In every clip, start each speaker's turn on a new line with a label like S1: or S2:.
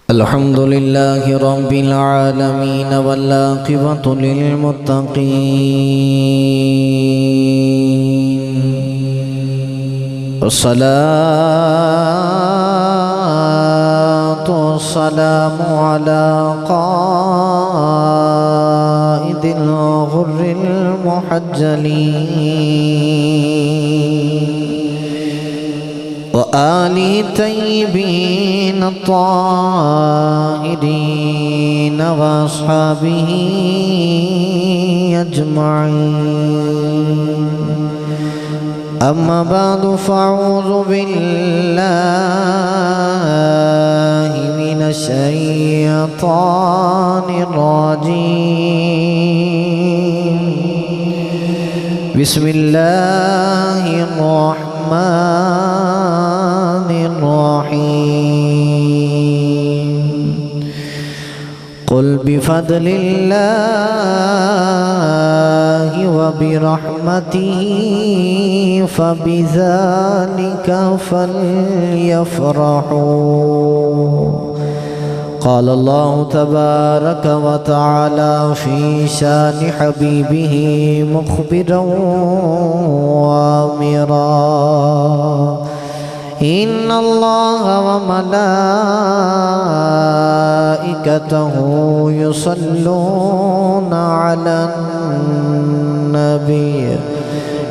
S1: الحمد لله رب العالمين والعاقبة للمتقين والصلاة والسلام على قائد الغر المحجلين وآل طيبين الطاهرين وأصحابه أجمعين أما بعد فأعوذ بالله من الشيطان الرجيم بسم الله الرحمن الرحيم قل بفضل الله وبرحمته فبذلك فليفرحوا قال الله تبارك وتعالى في شان حبيبه مخبرا وآمرا إن الله وملائكته يصلون على النبي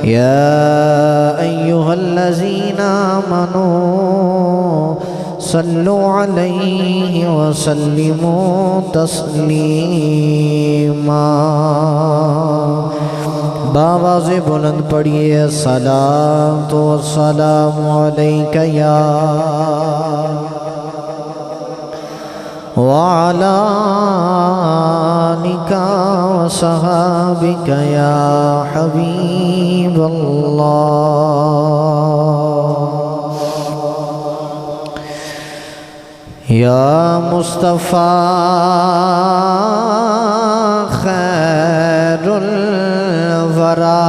S1: يا أيها الذين آمنوا صلوا عليه وسلموا تسلیما باواز بلند پڑھیے الصلاۃ والسلام علیک یا وعلی آلک وصحابک یا حبیب اللہ یا مصطفیٰ خیر الورا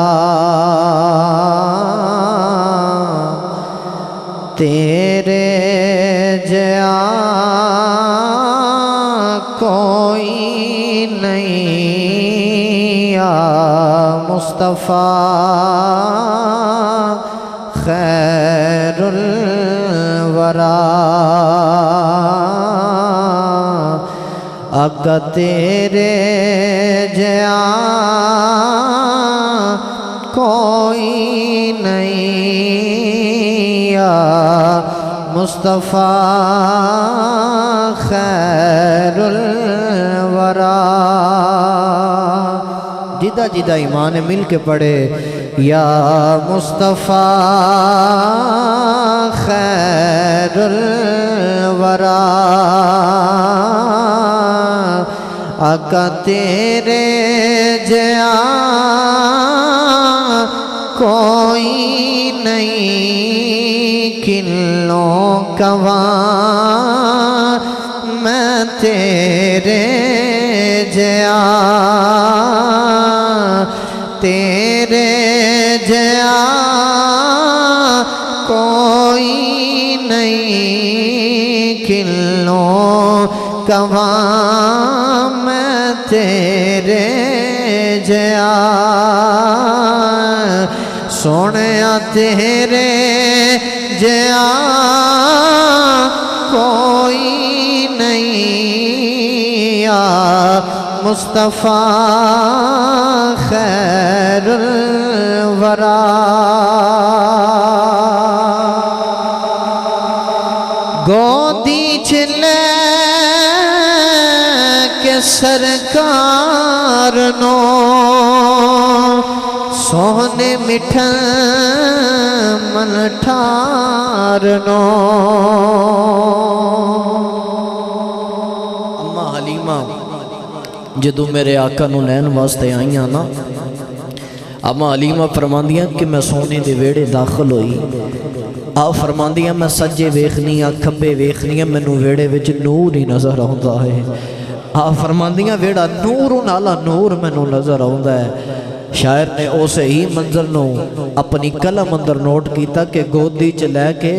S1: تیرے جیا کوئی نہیں یا مصطفیٰ خیر الورا آقا تیرے جیا کوئی نہیں یا مصطفیٰ خیر الورا جدہ جدہ ایمان مل کے پڑھے یا مصطفیٰ خیر الورا آقا تیرے جیا کوئی نہیں کلوں کواں میں تیرے جیا تیرے جیا کوئی نہیں کلوں کواں میں تیرے جیا سونیا تیرے جیا کوئی نہیں یا مصطفیٰ خیر الورا گودی چلے کہ سرکار نو سونے مٹھا من ٹھار نو اما حلیمہ جدو میرے آقا نو لین واسطے آئیاں نا اما حلیمہ فرماندیاں کہ میں سونے دے ویڑے داخل ہوئی آپ فرماندیاں میں سجے ویخنیاں کھبے ویخنیاں میں نو ویڑے وچ نور ہی نظر آؤندہ ہے آپ فرماندیاں ویڑا نور نالا نور میں نو نظر آؤندہ ہے شاعر نے اسے ہی منظر نو اپنی قلم اندر نوٹ کیتا کہ گودی چ لے کے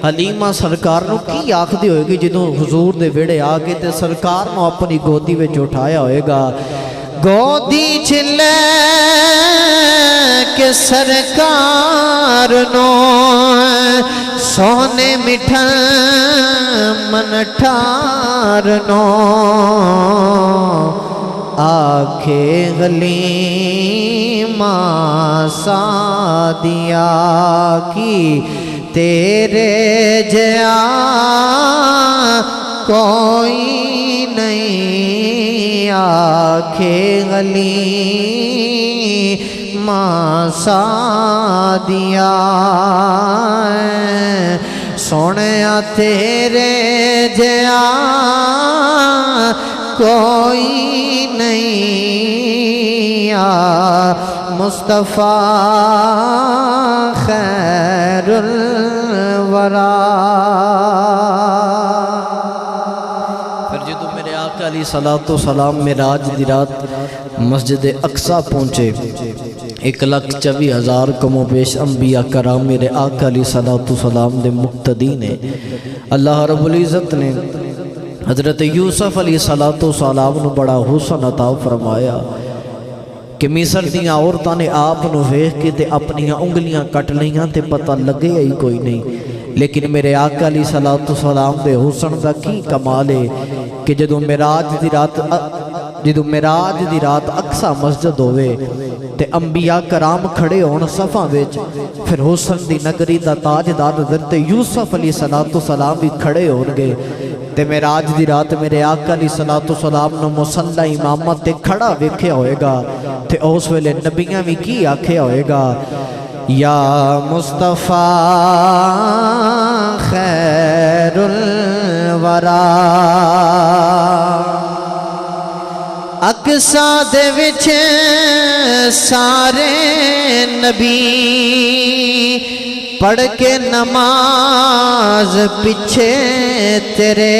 S1: حلیمہ سرکار نو کی آخدی ہوئے گی جدوں حضور دے ویڑے آگے تے سرکار نو اپنی گودی وچ اٹھایا ہوئے گا گودی چ لے کے سرکار نو سونے مٹھا من ٹھار نو آکھے حلیمہ سعدیہ کی تیرے جیا کوئی نہیں آکھے حلیمہ سعدیہ سونیا تیرے جیا کوئی نہیں مصطفیٰ خیر الورا پھر جدو میرے آقا علیہ الصلوۃ والسلام معراج دی رات مسجد اقصی پہنچے 1,24,000 کم و بیش انبیاء کرام میرے آقا علیہ الصلوۃ والسلام دے مقتدی نے اللہ رب العزت نے حضرت یوسف علیہ السلام نو بڑا حسن عطا فرمایا کہ مصر دیاں عورتاں نے آپ نو ویکھ کے تے اپنی انگلیاں کٹ لیاں تے پتہ لگے ہی کوئی نہیں لیکن میرے آقا علیہ السلام دے حسن دا کی کمال ہے کہ جدو معراج دی رات اقصی مسجد ہوئے تے انبیاء کرام کھڑے ہون صفاں وچ پھر حسن دی نگری دا تاجدار حضرت یوسف علیہ السلام بھی کھڑے ہون گے تے معراج دی رات میرے آقا علیہ السلام نو مصلی امامت تے کھڑا ویکھیا ہوئے گا تے اس ویلے نبیاں بھی کی آکھیا ہوئے گا یا مصطفیٰ خیر الورا اقصی دے وچ سارے نبی پڑھ کے نماز پیچھے تیرے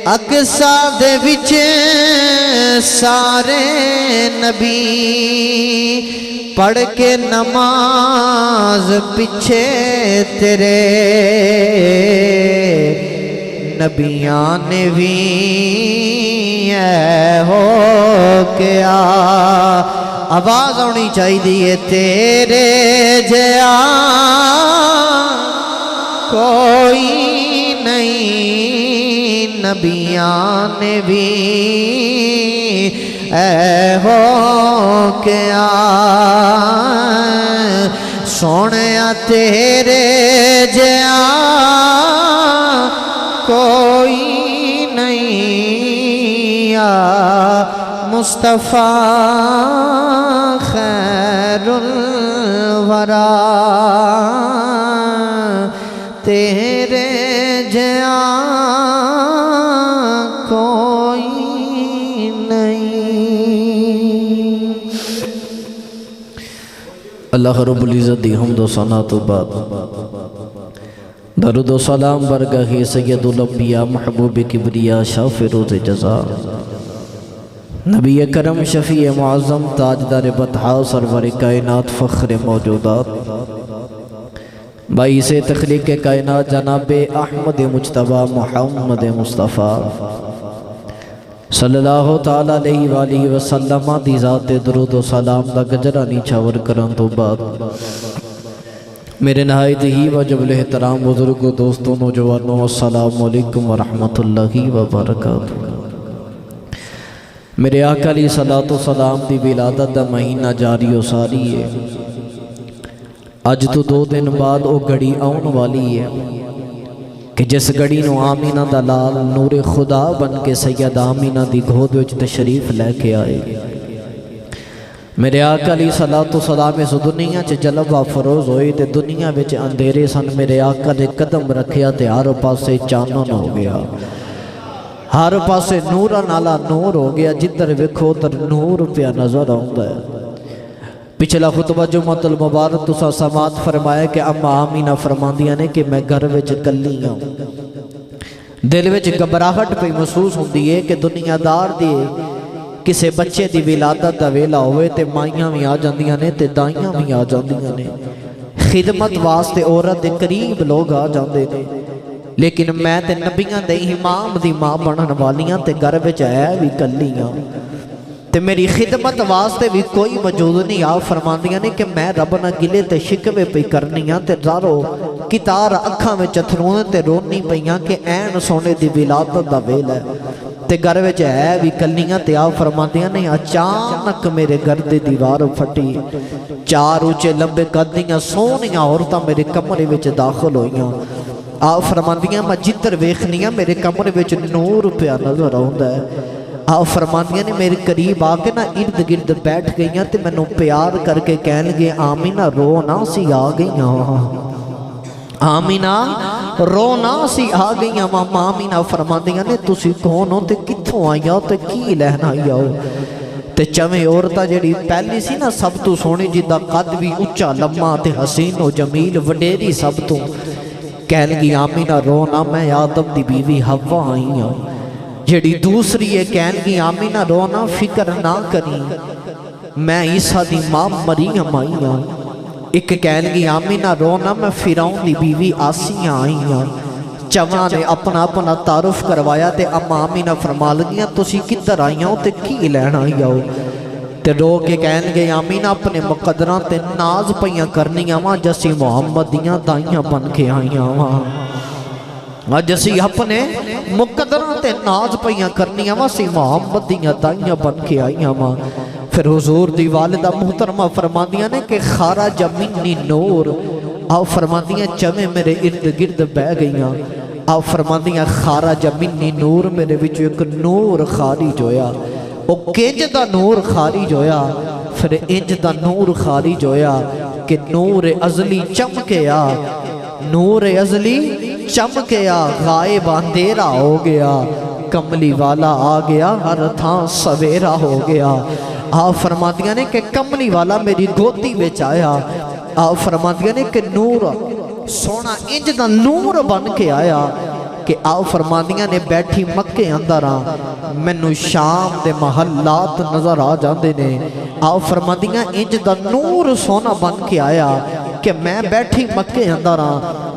S1: اقصی دے وچ سارے نبی پڑھ کے نماز پیچھے تیرے نبیاں نے بھی ہو کیا آواز آنی چاہیے تیرے جیا کوئی نہیں نبیاں نے بھی ہو کیا سونیا تیرے جیا کوئی نہیں مصطفیٰ خیر الورا تیرے جیا کوئی نہیں اللہ رب العزت دی حمد و ثنا تو بعد درود و سلام برگاہ سید الانبیاء محبوب کبریا شاہ فیروز جزا نبی کرم شفیع معظم تاجدار بطحا سرور کائنات فخر موجودات باعث تخلیق کائنات جناب احمد مجتبی محمد مصطفیٰ صلی اللہ تعالیٰ علیہ وآلہ وسلم دی ذات درود و سلام دا گجرہ نیچھاور کرن تو بعد میرے نہایت ہی واجب الاحترام بزرگوں دوستوں نوجوانوں السلام علیکم ورحمۃ اللہ وبرکاتہ میرے آقا علیہ السلام دی ولادت دا مہینہ جاری و ساری ہے اج تو 2 دن بعد وہ گھڑی آن والی ہے کہ جس گھڑی نو آمینہ دا لال نور خدا بن کے سید آمینہ دی گود وچ تشریف لے کے آئے میرے آقا علیہ السلام اس دنیا چ جلوہ فروز ہوئی تے دنیا وچ اندھیرے سن میرے آقا نے قدم رکھیا تے ہر پاسے چانن ہو گیا ہر پاسے نورا نالا نور ہو گیا جدھر ویکھو تر نور پیا نظر آؤندا ہے پچھلا خطبہ جمعۃ المبارک تسا سماعت فرمایا کہ اما آمینہ فرماندیاں نے کہ میں گھر وچ کلی ہوں دل وچ گھبراہٹ پہ محسوس ہوندی ہے کہ دنیا دار دی کسے بچے دی ولادت دا ویلا ہوئے تے مائیاں بھی آ جاندیاں نے تے دائیاں بھی آ جاندیاں نے، خدمت واسطے عورت دے قریب لوگ آ جاندے نے، لیکن میں تے نبیاں دے امام دی ماں بنن والیاں تے گھر وچ ہے بھی کلیاں تے میری خدمت واسطے بھی کوئی موجود نہیں۔ آپ فرماندیاں نے کہ میں رب نہ گلے تے شکوے پہ کرنیاں تے رارو کتار اکھاں میں چتھرون تے رونی پئیاں کہ این سونے دی ولادت دا ویلا ہے تے گھر وچ ہے بھی کلیاں تے آپ فرماندیاں نے اچانک میرے گھر دی دیوار پھٹی، چار اونچے لمبے قدیاں سونیاں عورتاں میرے کمرے وچ داخل ہوئیاں۔ آپ فرماندیاں میں جدھر ویکھنیاں میرے کمرے وچ نور پیا نظر آوندا ہے۔ آپ فرماندیاں نے میرے قریب آ کے نا ارد گرد بیٹھ گئیاں تے میں نو پیار کر کے کہن لگے آمینہ رو نا سی آ گئیاں، آمینہ رو نا سی آ گئیاں۔ ماما آمینہ فرماندیاں نے تسی کون ہو تے کتھوں آئی ہو تے کی لہن آئی ہو؟ تے چویں عورتہ جڑی پہلی سی نا سب تو سونی جدہ قد بھی اچھا لمحہ تے حسین و جمیل وڈیری سب تو کہن لگی آمینہ رو نا میں آدم دی بیوی حوا آئی ہوں۔ جڑی دوسری ہے کہن گی آمینہ رونا فکر نہ کری میں عیسیٰ دی ماں مریم آئی ہوں۔ ایک کہن گی آمینہ رونا میں فرعون دی بیوی آسیہ آئی ہوں۔ چواں نے اپنا اپنا تعارف کروایا تے اما آمینہ فرما لگیاں تسی کدھر آئی ہوں تے کی لین آئی ہوں؟ تے رو کے کہن گے آمینہ اپنے مقدران تے ناز پئیاں کرنیاں وہاں جسی محمد دیاں دائیاں بن کے آئی ہوں۔ جسی اپنے مقدران تے ناز پئیاں کرنیاں وسی محمد دیاں دائیاں بن کے آئیاں ماں۔ پھر حضور دی والدہ محترمہ فرماندیاں نے کہ خارج منی نور، آؤ فرماندیاں چویں میرے ارد گرد بہ گئیاں۔ آؤ فرماندیاں خارج منی نور میرے وچ ایک نور خارج ہویا، او کنج دا نور خارج ہویا، پھر انج دا نور خارج ہویا کہ نور ازلی چمکیا، نور ازلی چمکیا، غائب اندھیرا ہو گیا، کملی والا آ گیا، ہر تھاں سویرا ہو گیا۔ آپ فرماندیاں نے کہ کملی والا میری گوتی بچ آیا۔ آپ فرماندیاں نے کہ نور سونا انج دا نور بن کے آیا کہ آپ فرماندیاں نے بیٹھی مکے اندر مینوں شام دے محلات نظر آ جاندے نے۔ آپ فرماندیاں انج دا نور سونا بن کے آیا کہ میں بیٹھی مکے اندر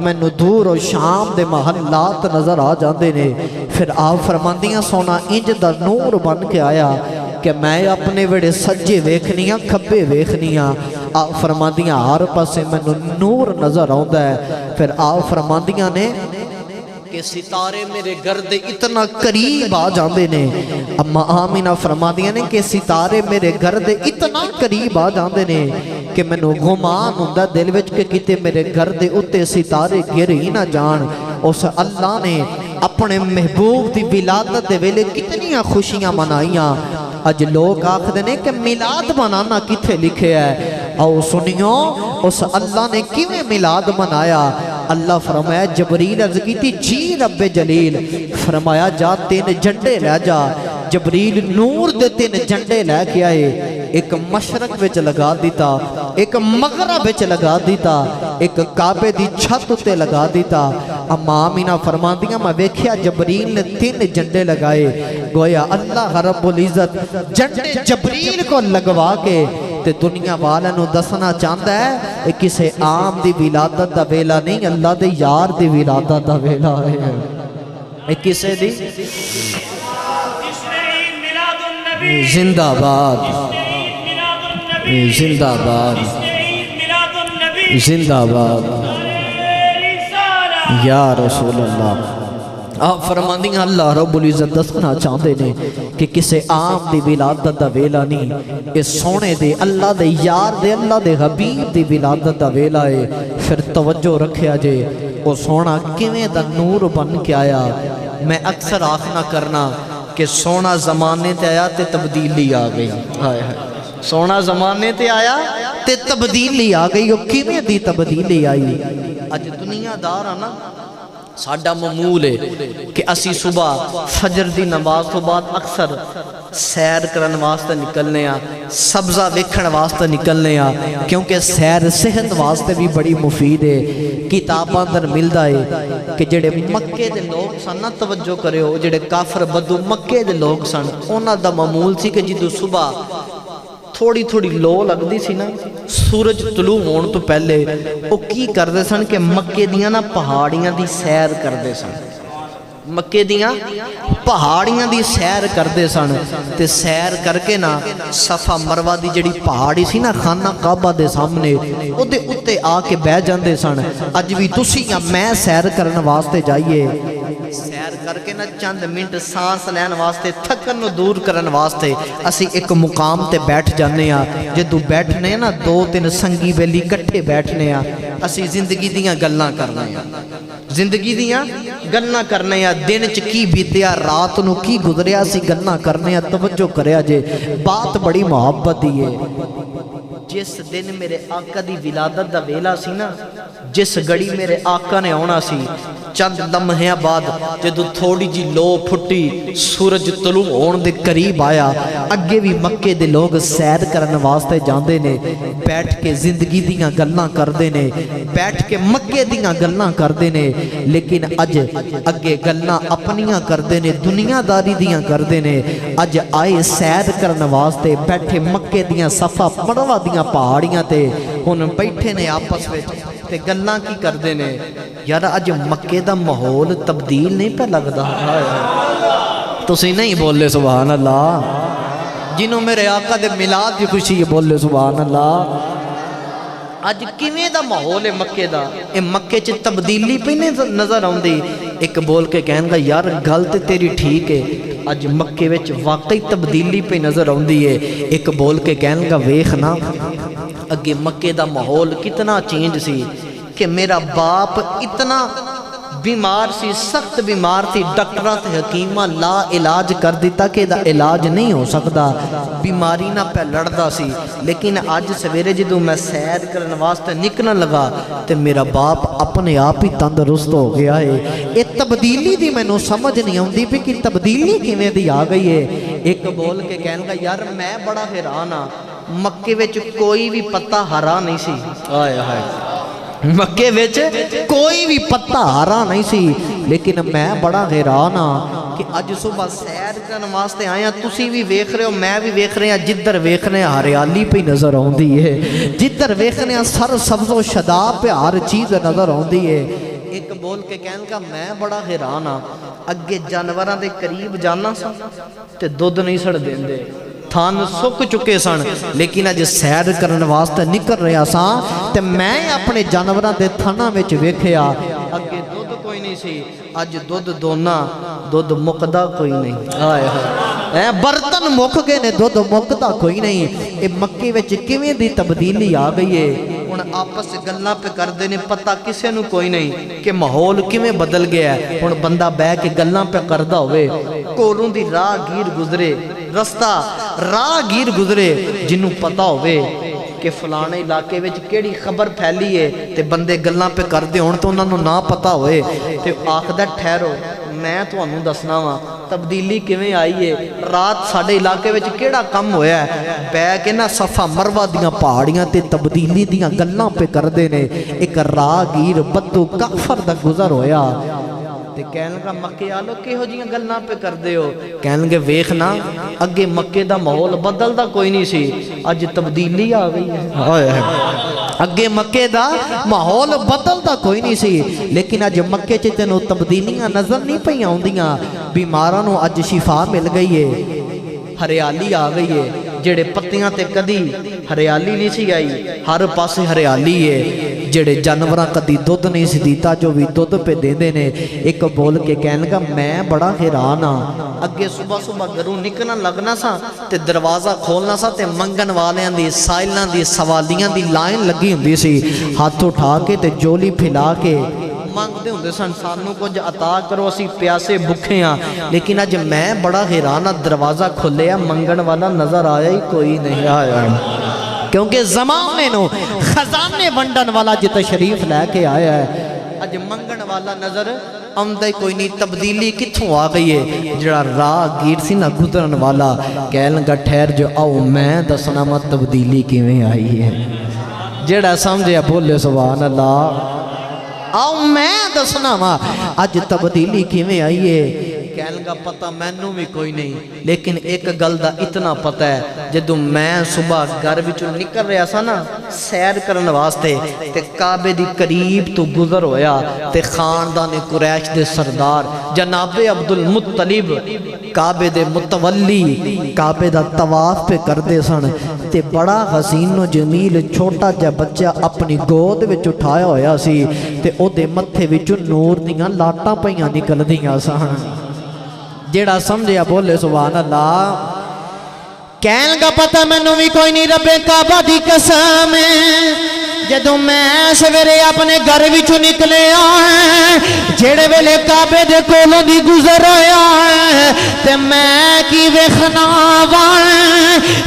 S1: مینوں دور و شام دے محلات نظر آ جاندے نے۔ پھر آپ فرماندیاں سونا انج دا نور بن کے آیا کہ میں اپنے وڑے سجے ویکھنیاں کھبے ویکھنیاں۔ آپ فرماندیاں ہر پاسے مینوں نور نظر آوندا ہے۔ پھر آپ فرماندیاں نے کہ ستارے میرے گھر دے اتنا قریب آ جاندے نے۔ اما آمینہ فرماندیاں نے کہ ستارے میرے گھر دے اتنا قریب آ جاندے نے کہ مینوں گمان ہوندا دل وچ کہ کتے میرے گھر دے اتے ستارے گر ہی نہ جان۔ اس اللہ نے اپنے محبوب دی ولادت دے ویلے کتنیاں خوشیاں منائیاں۔ اج لوگ آکھدے نے کہ میلاد منانا کتھے لکھے ہے؟ آؤ سنیو اس اللہ نے کیویں میلاد منایا۔ اللہ فرمایا جبریل عرض کی تھی جی رب جلیل، فرمایا جا 3 جھنڈے لے جا۔ جبریل نور دے 3 جھنڈے لے کے آئے، ایک مشرق وچ لگا دیتا، ایک مغرب وچ لگا دیتا، ایک کعبے دی چھت تے لگا دیتا۔ اما آمینہ فرماندیاں میں ویکھیا جبریل نے 3 جھنڈے لگائے، گویا اللہ رب العزت جھنڈے جبریل کو لگوا کے تے دنیا والا نو دسنا چاہتا ہے کسے عام دی ولادت دا ویلا نہیں، اللہ دے یار دی ولادت دا ویلا ہے۔ کسے دی زندہ باد، زندہ باد، زندہ باد یا رسول اللہ۔ آپ فرماندیاں اللہ رب العزت دسنا چاہتے ہیں کہ کسے عام دی ولادت دا ویلا نہیں، اس سونے دے اللہ دے یار دے اللہ دے حبیب دی ولادت دا ویلا ہے۔ پھر توجہ رکھیا جے وہ سونا کیویں دا نور بن کے آیا۔ میں اکثر آخنا کرنا کہ سونا زمانے تے آیا تے تبدیلی آ گئی، سونا زمانے تے آیا تے تبدیلی آ گئی۔ وہ کیویں دی تبدیلی آئی؟ اج دنیا دار نا ساڈا معمول ہے کہ اسی صبح فجر دی نماز تو بعد اکثر سیر کرن واسطے نکلنے سبزہ ویکھن واسطے نکلنے کیونکہ سیر صحت واسطے بھی بڑی مفید ہے۔ کتاباں اندر ملدا ہے کہ جڑے مکے دے لوگ سن نا توجہ کرے ہو جڑے کافر بدو مکے دے لوگ سن انہاں دا معمول سی کہ جدو صبح تھوڑی تھوڑی لو لگ دی سی نا سورج طلوع ہون تو پہلے وہ کی کردے سن کہ مکے دیاں نا پہاڑیاں دی سیر کردے سن مکے دیاں پہاڑیاں دی سیر کردے سن تے سیر کر کے نا صفا مروہ دی جڑی پہاڑی سی نا خانہ کعبہ دے سامنے او دے اتے آ کے بہ جاندے سن اج بھی تسی یا میں سیر کرن واسطے جائیے سیر کر کے نا چند منٹ سانس لین واسطے تھکن نو دور کرن واسطے اسی ایک مقام تے بیٹھ جانے ہاں جدو بیٹھنے نا 2-3 سنگی بیلی کٹھے بیٹھنے ہاں اسی زندگی دیاں گلاں کرنے ہاں زندگی دیاں گلاں کرنے ہاں دن چ کی بیتیا رات نو کی گزریا سی گلاں کرنے ہاں توجہ کریا جے بات بڑی محبت دی ہے جس دن میرے آقا دی ولادت دا ویلا سی نا جس گڑی میرے آقا نے آنا سی چند لمحیاں بعد جدو تھوڑی جی لو پھٹی سورج طلوع ہون دے قریب آیا اگے بھی مکے دے لوگ سیر کرن واسطے جاندے نے بیٹھ کے زندگی دیاں گلاں کردے نے بیٹھ کے مکے دیاں گلاں کردے نے لیکن اج اگے گلاں اپنیاں کردے نے دنیا داری دیاں کردے نے اج آئے سیر کرن واسطے بیٹھے مکے دیاں صفا مروہ دیاں پہاڑیاں تے ہن بیٹھے نے آپس وچ تے گلاں کی کردے نے یار اج مکے دا ماحول تبدیل نہیں پہ لگدا تسی نہیں بولے سبحان اللہ جنہوں میرے آقا دے میلاد دی خوشی ہے بولے سبحان اللہ اج کیویں دا ماحول ہے مکے دا اے مکے چ تبدیلی پہ نہیں نظر آندی ایک بول کے کہن گا یار گل تے تیری ٹھیک ہے اج مکے وچ واقعی تبدیلی پہ نظر آندی ہے ایک بول کے کہن گا ویکھ نا اگے مکے دا ماحول کتنا چینج سی کہ میرا باپ اتنا بیمار سی سخت بیمار تھی ڈاکٹرہ تے حکیمہ لا علاج کر دیتا کہ دا علاج نہیں ہو سکتا بیماری نہ پہ لڑدا سی لیکن آج سویرے جدو میں سیر کرن واسطے نکلن لگا تے میرا باپ اپنے آپ ہی تندرست ہو گیا ہے یہ تبدیلی دی میں نو سمجھ نہیں ہوندی بھی کہ تبدیلی کیویں دی آ گئی ہے ایک بول کے کہن گا یار میں بڑا حیران ہاں مکے وچ کوئی بھی پتا ہرا نہیں سی آئے ہائے مکے وچ کوئی بھی پتا ہرا نہیں سی لیکن میں بڑا حیران ہاں کہ اج صبح سیر کرن واسطے آیا تسی بھی ویکھ رہے ہو میں بھی ویکھ رہے ہیں جدھر ویکھ رہے ہیں ہریالی پہ نظر آندی ہے جدھر ویکھ رہے ہیں سر سبز و شاداب پہ ہر چیز نظر آندی ہے ایک بول کے کہن کا میں بڑا حیران ہاں اگے جانوراں دے قریب جانا سا تے دودھ نہیں سڑ دیندے تھان سک چکے سن لیکن اج سیر کرن واسطے نکل رہا سا تے میں اپنے جانوراں دے تھانا وچ ویکھیا اگے دودھ کوئی نہیں سی اج دودھ دونا دودھ مکدا کوئی نہیں آئے ہائے برتن مک گئے نے دودھ مکدا کوئی نہیں اے مکے وچ کیویں دی تبدیلی آ گئی ہے ہن آپس گلاں پہ کردے نے پتہ کسے نو کوئی نہیں کہ ماحول کیویں بدل گیا ہے ہن بندہ بیٹھ کے گلاں پہ کردا ہوئے کولوں دی راہ گیر گزرے رستہ راہ گیر گزرے جنوں پتہ ہوئے کہ فلانے علاقے وچ کیڑی خبر پھیلی ہے تے بندے گلاں پہ کردے ہون تو انہاں نو نہ پتہ ہوئے تے آکھدا ٹھہرو میں تانوں دسنا وا تبدیلی کیویں آئی ہے رات ساڈے علاقے وچ کیڑا کم ہویا ہے بہ کے نا صفا مروہ دیاں پہاڑیاں تے تبدیلی دیاں گلاں پہ کردے نے ایک راہگیر بدو کافر دا گزر ہویا تے کہن لگا مکے آلو کہو جیاں گلاں پہ کردے ہو کہن لگے ویکھنا اگے مکے دا ماحول بدلدا کوئی نہیں سی اج تبدیلی آ گئی ہے اگے مکے دا ماحول بدلدا کوئی نہیں سی لیکن اج مکے چ تینوں تبدیلیاں نظر نہیں پئیاں ہوندیاں بیماراں نو اج شفا مل گئی ہے ہریالی آ گئی ہے جڑے پتیاں تے کدی ہریالی نہیں سی آئی ہر پاسے ہریالی ہے جڑے جانوراں کدی دودھ نہیں سی دیتا جو بھی دودھ پہ دیندے نے ایک بول کے کہن لگا میں بڑا حیران ہاں اگے صبح صبح گھروں نکلن لگنا سا تے دروازہ کھولنا سا تے منگن والیاں دی سائلاں دی سوالیاں دی لائن لگی ہوندی سی ہاتھ اٹھا کے تے جولی پھیلا کے مانگتے ہوندے سن سانوں کچھ عطا کرو اسی پیاسے بکھے ہاں لیکن اج میں بڑا حیران ہاں دروازہ کھلیا منگن والا نظر آیا ہی کوئی نہیں آیا کیونکہ زمانے نو خزانے ونڈن والا جی تشریف لے کے آیا ہے اج منگن والا نظر آمدہ کوئی نہیں تبدیلی کتھوں آ گئی ہے جڑا راہ گیر سی نہ گزرن والا کہن لگا ٹھہر جو آؤ میں دسنا مت تبدیلی کیویں آئی ہے جڑا سمجھے بولے سبحان اللہ آؤ میں دسنا وا اج تبدیلی کیویں آئی ہے کہن لگا پتہ مینوں بھی کوئی نہیں لیکن ایک گل دا اتنا پتہ ہے جدوں میں صبح گھر وچوں نکل رہا سا نا سیر کرن واسطے تے کعبے دی قریب تو گزر ہویا تے خاندان قریش دے سردار جناب عبد المطلب کعبے دے متولی کعبے دا طواف پہ کردے سن تے بڑا حسین و جمیل چھوٹا جا بچہ اپنی گود وچ اٹھایا ہویا سی تے او دے متھے وچوں نور دیاں لاٹاں پیاں نکل دیاں سن جیڑا سمجھیا بولے سبحان اللہ کہن لگا پتہ مینوں بھی کوئی نہیں رب کعبہ دی قسم جدوں میں سویرے اپنے گھر وچوں نکلے جیڑے ویلے کعبے دے کولوں دی گزر ہویا تے میں کی ویکھنا وا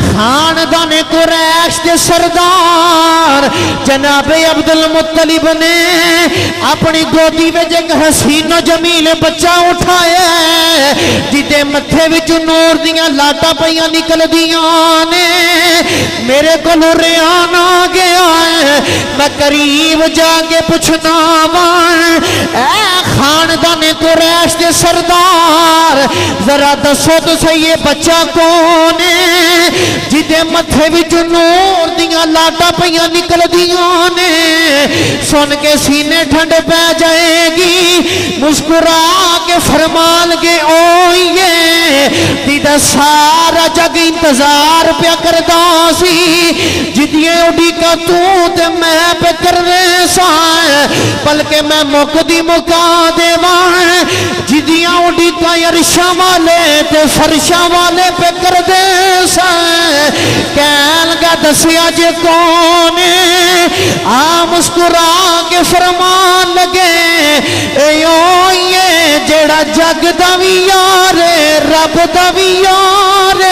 S1: خاندان قریش دے سردار جناب عبد المطلب نے اپنی گودی وچ ایک حسین و جمیل بچہ اٹھایا جدے متھے وچ نور دیاں لاٹاں پیاں نکل دیاں نے میرے کولوں ریان آ گیا میں قریب جا کے پوچھنا وا اے خاندان قریش دے سردار ذرا دسو تو صحیح یہ بچہ کون ہے جدے متھے وچ نور دیاں لاٹاں پیاں نکل دیاں نے سن کے سینے ٹھنڈ پہ جائے گی مسکرا کے فرمان کے اوئے دیدہ سارا جگ انتظار پہ کردا سی جدیے اڈی کا تو تے میں پہ کر رہے سائیں بلکہ میں مقدی مکا دے وائیں جدیاں اڈی کا یرشا والے تے فرشا والے پہ کر دے سائیں کہن گا دسیا جے کونے آ مسکرا کے فرمان لگے یہ جیڑا جگ دا وی یارے رب دا وی یارے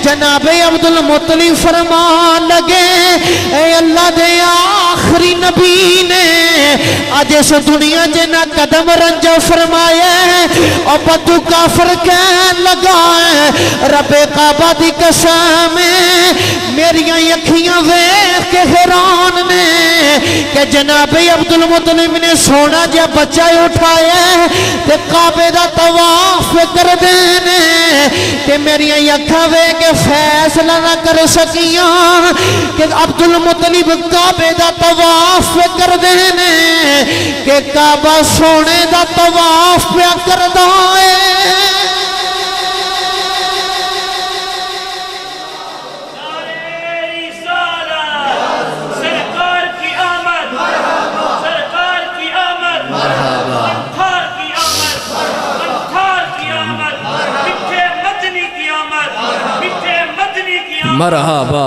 S1: جناب عبد المطلب فرمان لگے اے اللہ دے آخری نبی نے آج اس دنیا جنا قدم رنجو فرمائے اور بدو کافر کہن لگا رب کعبہ دی قسم میری اکھیاں ویکھ کے حیران نے کہ جناب عبد المطلب نے سونا جا بچہ اٹھایا تے کعبے دا طواف کر دینے کہ میری اکھاں ویکھ کے فیصلہ نہ کر سکیاں کہ عبد المطلب کعبے دا طواف کر دینے کہ کعبہ سونے دا طواف پہ کر دائے مرحبا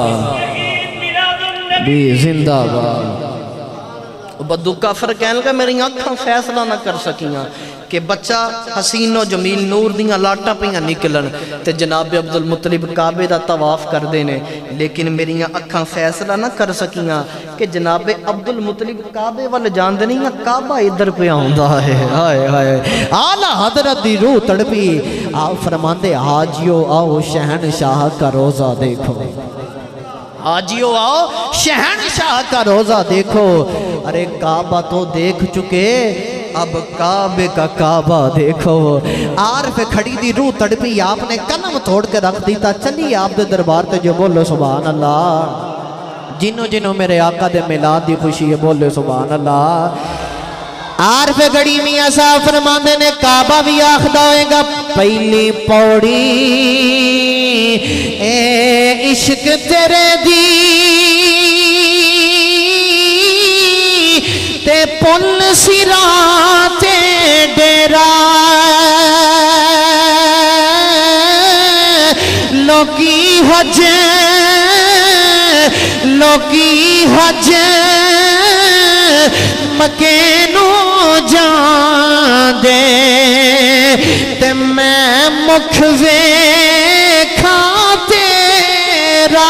S1: بھی زندہ باد بدو کافر کہنے لگا میری آنکھاں فیصلہ نہ کر سکیاں کہ بچہ حسین و جمیل نور دیاں لاٹاں پیاں نکلن تے جناب عبد المطلب کعبے دا طواف کر دینے لیکن میری آنکھاں فیصلہ نہ کر سکیاں کہ جناب عبد المطلب کعبے والے جان دے نہیں کعبہ ادھر پہ آؤندہ ہے ہائے ہائے آلہ حضرت دی روح تڑپی آپ فرمان دے حاجیو آؤ شہنشاہ کا روزہ دیکھو حاجیو آؤ شہنشاہ کا روزہ دیکھو ارے کعبہ تو دیکھ چکے اب کعبے کا کعبہ دیکھو عارف کھڑی دی روح تڑپی آپ نے قلم توڑ کے رکھ دیتا چلی آپ دے دربار تے جو بولو سبحان اللہ جنوں جنوں میرے آقا دے میلاد دی خوشی ہے بولو سبحان اللہ عارف گھڑی میاں صاحب فرماندے نے کعبہ بھی آخدہ ہوئے گا پہلی پوڑی اے عشق تیرے دی تے پل سراتے ڈیرا لوکی حج مکے نو جان دے تے میں مکھ ویکھاں تیرا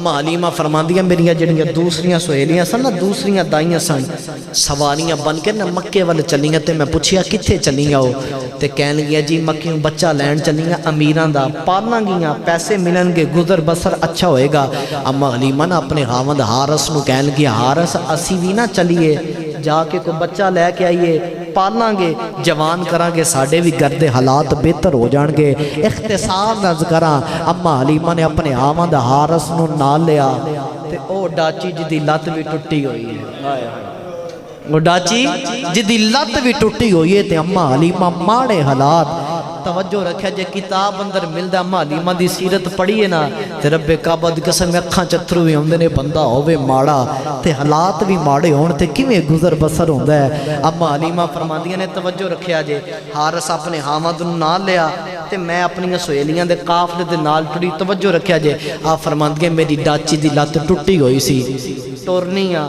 S1: اما حلیمہ فرماندیاں میریاں جڑیاں دوسریاں سہیلیاں سن نا دوسریاں دائیاں سن سواریاں بن کے نا مکے والے چلیاں تے میں پوچھیا کتھے چلیاں ہو تے کہن گیا جی مکیوں بچہ لین چلیاں امیراں دا پالنا گیاں پیسے ملن گے گزر بسر اچھا ہوئے گا اما حلیمہ نا اپنے خاوند حارث نو کہن گیا حارث اسی بھی نہ چلیے جا کے کوئی بچہ لے کے آئیے پالنا گے جوان کران گے ساڑھے بھی گردے حالات بہتر ہو جان گے اختصار نز کران اما حلیمہ نے اپنے خاوند حارث نو نال لیا تے او ڈاچی جدی لت بھی ٹٹی ہوئی ہے وہ ڈاچی جدی لت بھی ٹٹی ہوئی ہے تے اما حلیمہ ماڑے حالات توجہ رکھیا جے کتاب اندر ملدا اما حلیمہ دی سیرت پڑھیے نا تے رب کعبہ دی قسم اکھاں چتھرو بھی ہوندے نے بندہ ہوے ماڑا تے حالات بھی ماڑے ہون تے کیویں گزر بسر ہوندا ہے اما حلیمہ فرماندیاں نے توجہ رکھیا جے حارث اپنے خاوند نوں نال لیا تے میں اپنی سہیلیاں دے قافلے دے نال ٹری توجہ رکھیا جے آپ فرماندیاں میری ڈاچی دی لت ٹٹی ہوئی سی ٹرنی آ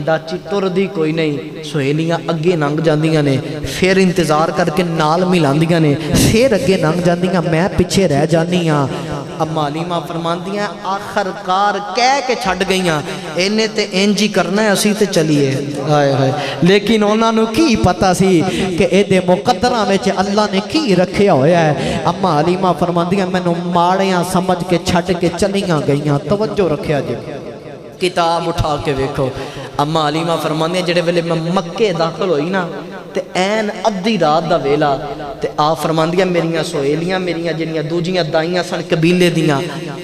S1: ڈاچی ٹر دی کوئی نہیں سہیلیاں اگے لنگ جاندیاں نے پھر انتظار کر کے نال ملاندیاں نے پھر اگے لنگ جاندیاں میں پیچھے رہ جانی ہاں اما حلیمہ فرماندیاں آخر کار کہہ کے چھڈ گئیاں اینے تے انج ہی کرنا ہے اسی تے چلیے ہائے ہائے لیکن انہاں نوں کی پتہ سی کہ اے دے مقدراں وچ اللہ نے کی رکھیا ہویا ہے اما حلیمہ فرماندیاں مینوں ماڑیاں سمجھ کے چھڈ کے چلیاں گئیاں توجہ رکھیا جی کتاب اٹھا کے ویکھو اما حلیمہ فرماندیاں جڑے ویلے میں مکے داخل ہوئی نا تے این ادھی رات دا ویلا تے آپ فرماندیاں میریاں سہیلیاں میریاں جڑیاں دوجیاں دائیاں سن قبیلے دیاں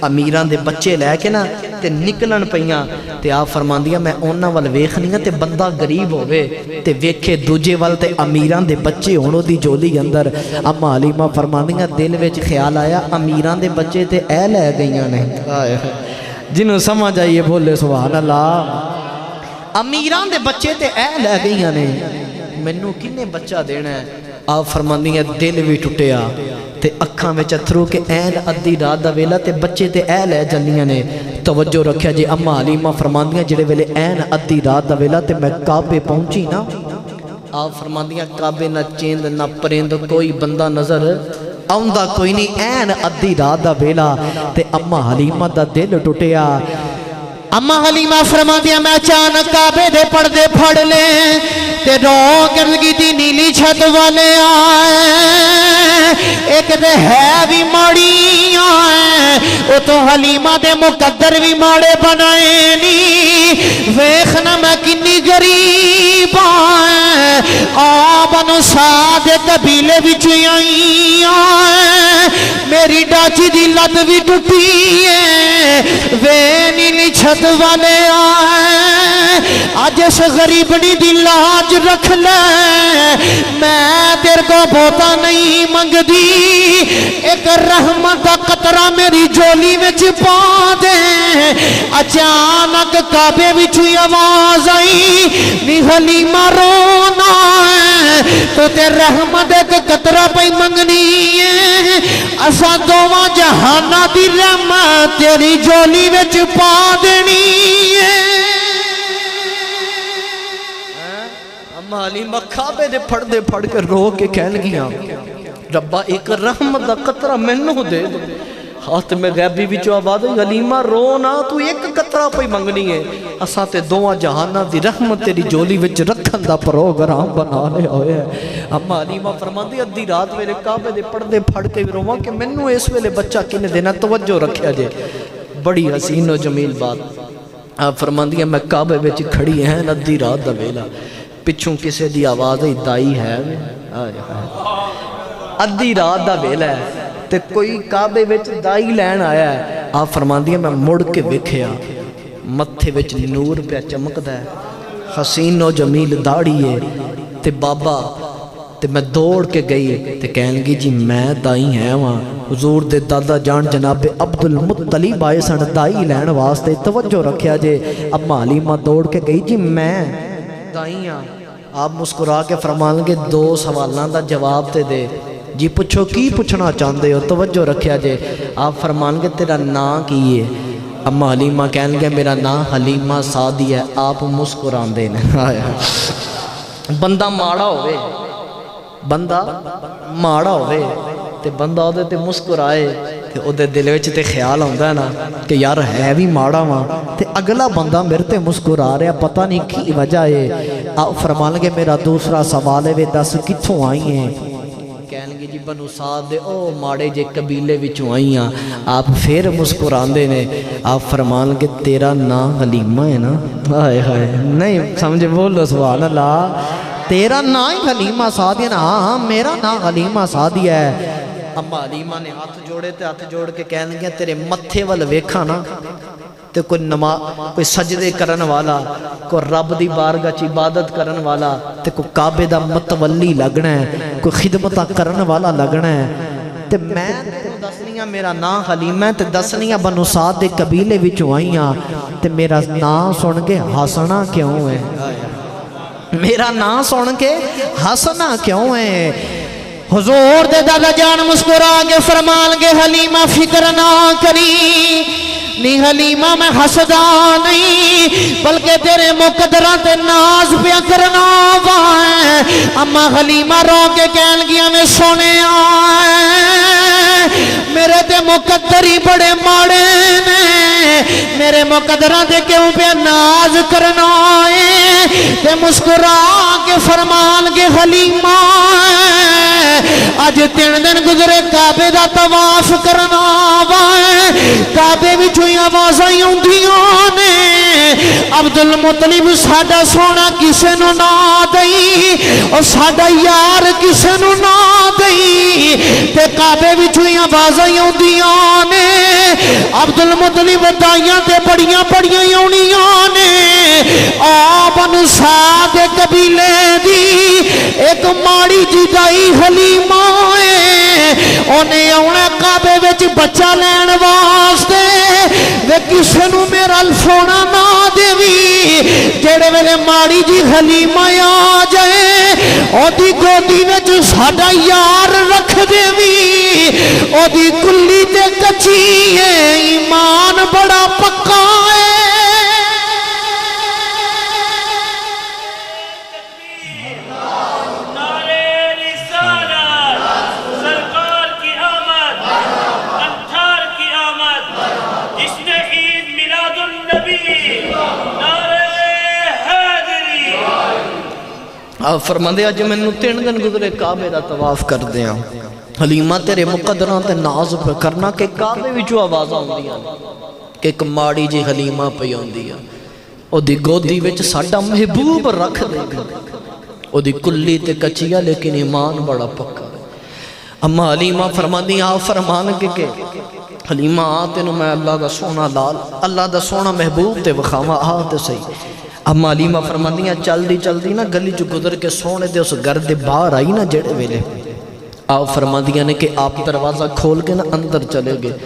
S1: امیراں دے بچے لے کے نا تے نکلن پیاں تے آپ فرماندیاں میں انہاں ول ویکھنیاں تے بندہ غریب ہوے تے ویکھے دوجے ول تے امیراں دے بچے ہون دی جولی اندر اما حلیمہ فرماندیاں دل وچ خیال آیا امیراں دے بچے تے اے لے گئیاں نے ہائے جنوں سمجھ آئیے بولے سبحان اللہ امیراں دے بچے تے اے لے گئیاں نے مینوں کنے بچہ دینا ہے آپ فرماندیاں دل بھی ٹوٹیا تے اکھاں وچ اتھرو کہ این ادھی رات دا ویلا تے بچے تے اے لے جانیاں نے توجہ رکھیا جی اما حلیمہ فرماندیاں جڑے ویلے این ادھی رات دا ویلا تے میں کعبے پہنچی نا آپ فرماندیاں کعبے نہ چیند نہ پرند کوئی بندہ نظر آؤندا کوئی نہیں این ادھی رات دا ویلا تے اما حلیمہ دا دل ٹوٹیا اما حلیمہ فرماندیاں میں اچانک کعبے دے پردے پھڑ لے تے رو گردگی دی نیلی چھت والے آئے ایک دے ہے بھی ماڑی آئے او تو حلیمہ دے مقدر بھی ماڑے بنائے نی ویخنا میں کنی غریب آئے آبنو ساد قبیلے بچ آئی آئے میری ڈاچی دی لت بھی ٹوٹی ہے وے نیلی چھت والے آئے آج اس غریبنی دی لاج رکھ لے میں تیر کو بہتا نہیں منگ دی ایک رحمت کا قطرہ میری جولی میں چھپا دے اچانک کعبے بچھوئی آواز آئی نی حلیمہ رونا ہے تو تیر رحمت ایک قطرہ پہ منگنی ہے اسا دوواں جہانہ دی رحمت تیری جولی میں چھپا دینی ہے اما حلیمہ کعبے دے پھڑ دے پھڑ کے رو کے کہن گیا ربا ایک رحمت دا قطرہ مینوں دے ہاتھ میں غیبی بھی جو آواز ہے حلیمہ رونا تو ایک قطرہ پہ منگنی ہے اساں تے دوواں جہانہ دی رحمت تیری جولی وچ رکھن دا پروگرام بنا لے ہوئے ہیں اما حلیمہ فرماندی ادھی رات میرے کعبے دے پردے پھڑ کے رواں کہ مینوں اس ویلے بچہ کنے دینا توجہ رکھیا جے بڑی حسین و جمیل بات آپ فرماندی ہیں میں کعبے وچ کھڑی ہیں ادھی رات دا ویلا پچھوں کسے دی آواز ہے دائی ہے ادھی رات دا ویلا ہے تے کوئی کعبے وچ دائی لین آیا ہے آپ فرماندی ہیں میں مڑ کے ویکھیا متھے وچ نور پہ چمکدا ہے حسین و جمیل داڑھی ہے تے بابا تے میں دوڑ کے گئی تے کہن گی جی میں دائی ہیں وہاں حضور دے دادا جان جناب عبدالمطلب آئے سن دائی لین واسطے توجہ رکھیا جے اما حلیمہ دوڑ کے گئی جی میں دائی ہاں آپ مسکرا کے فرمان گے دو سوالوں دا جواب تے دے جی پوچھو کی پوچھنا چاہندے ہو توجہ رکھیا جے آپ فرمان گے تیرا نام کی ہے اما حلیمہ کہن گے میرا نام حلیمہ سعدی ہے آپ مسکران دے بندہ ماڑا ہوئے تے بندہ اودے تے مسکرائے تے اودے دل وچ تے خیال آندا ہے نا کہ یار ہے بھی ماڑا واں تے اگلا بندہ میرے تے مسکرا رہا پتہ نہیں کی وجہ ہے. آپ فرمان گے میرا دوسرا سوال ہے وے دس کتھوں آئی ہیں؟ کہن گے جی بنو سعد دے او ماڑے جے قبیلے وچوں آئی ہاں. آپ پھر مسکراندے نے. آپ فرمان گے تیرا نام حلیمہ ہے نا؟ ہائے ہائے نہیں سمجھے بولو سبحان اللہ. تیرا نام ہی حلیمہ سعدیہ نا؟ ہاں میرا نام حلیمہ سعدیہ ہے. اما حلیمہ نے ہاتھ جوڑے تے ہاتھ جوڑ کے کہن گے تیرے متھے وال ویکھا نا تے کوئی سجدے کرن والا، کوئی رب دی بارگاہ چ عبادت کرن والا تے کوئی کعبے دا متولی لگنا ہے، کوئی خدمتاں کرن والا لگنا ہے. تے میں دسنیاں میرا نام حلیمہ تے دسنیاں بنو سعد دے قبیلے وچوں آئی ہاں تے میرا نام سن کے ہسنا کیوں ہے؟ میرا نام سن کے ہسنا کیوں ہے؟ حضور دے دادا جان مسکرا کے فرمان گے حلیمہ فکر نہ کری، نہیں حلیمہ میں حسدا نہیں بلکہ تیرے مقدرہ تے ناز پیا کرنا وائے. اما حلیمہ رو کے کہن گیا میں سونے آئے میرے تے مقدر ہی بڑے ماڑے نے، میرے مقدرہ تے کیوں پہ ناز کرنا ہے؟ تے مسکرا کے فرمان کے حلیمہ آج 3 دن گزرے کعبے دا طواف کرنا وائے، کعبے بھی چھوئی آوازیں ہوندیاں نے عبدالمطلب ساڈا سونا کسے نو نہ دئی اور ساڈا یار کسے نو نہ دئی. تے کعبے بھی چھوئی آوازیں ہوندیاں نے عبدالمطلب دائیاں تے بڑیاں بڑیاں ہونیاں نے. آ بنو سعد قبیلے دی ایک ماڑی جی دائی حلیمہ انہیں آنا کعبے وچ بچہ لین واسطے وے کسے نو میرا سونا نہ دیوی. جڑے ویلے ماڑی جی حلیمہ آ جائے او دی گودی وچ ساڈا یار رکھ دیوی. او دی کلی تے کچی ہے ایمان بڑا پکا ہے. آپ فرماندے آج میں 3 دن گزرے کعبے دا طواف کر دیا. حلیمہ تیرے مقدران تے ناز پہ کرنا کہ کعبے وچوں آوازاں ہوندیاں کہ ایک ماڑی جی حلیمہ پئی ہوندی ہے او دی گودی وچ ساڈا محبوب رکھ دے گا. او دی کلی تے کچیا لیکن ایمان بڑا پکا. اما حلیمہ فرماندی آپ فرمان کے کہ حلیمہ آ تینوں میں اللہ دا سونا لال اللہ دا سونا محبوب تے وخاواں آ تے صحیح. اما حلیمہ فرماندیاں چل دی نا گلی جو گزر کے سونے دے اس گھر دے باہر آئی نا جڑے ویلے آپ فرماندیاں نے کہ آپ دروازہ کھول کے نا اندر چلے گئے.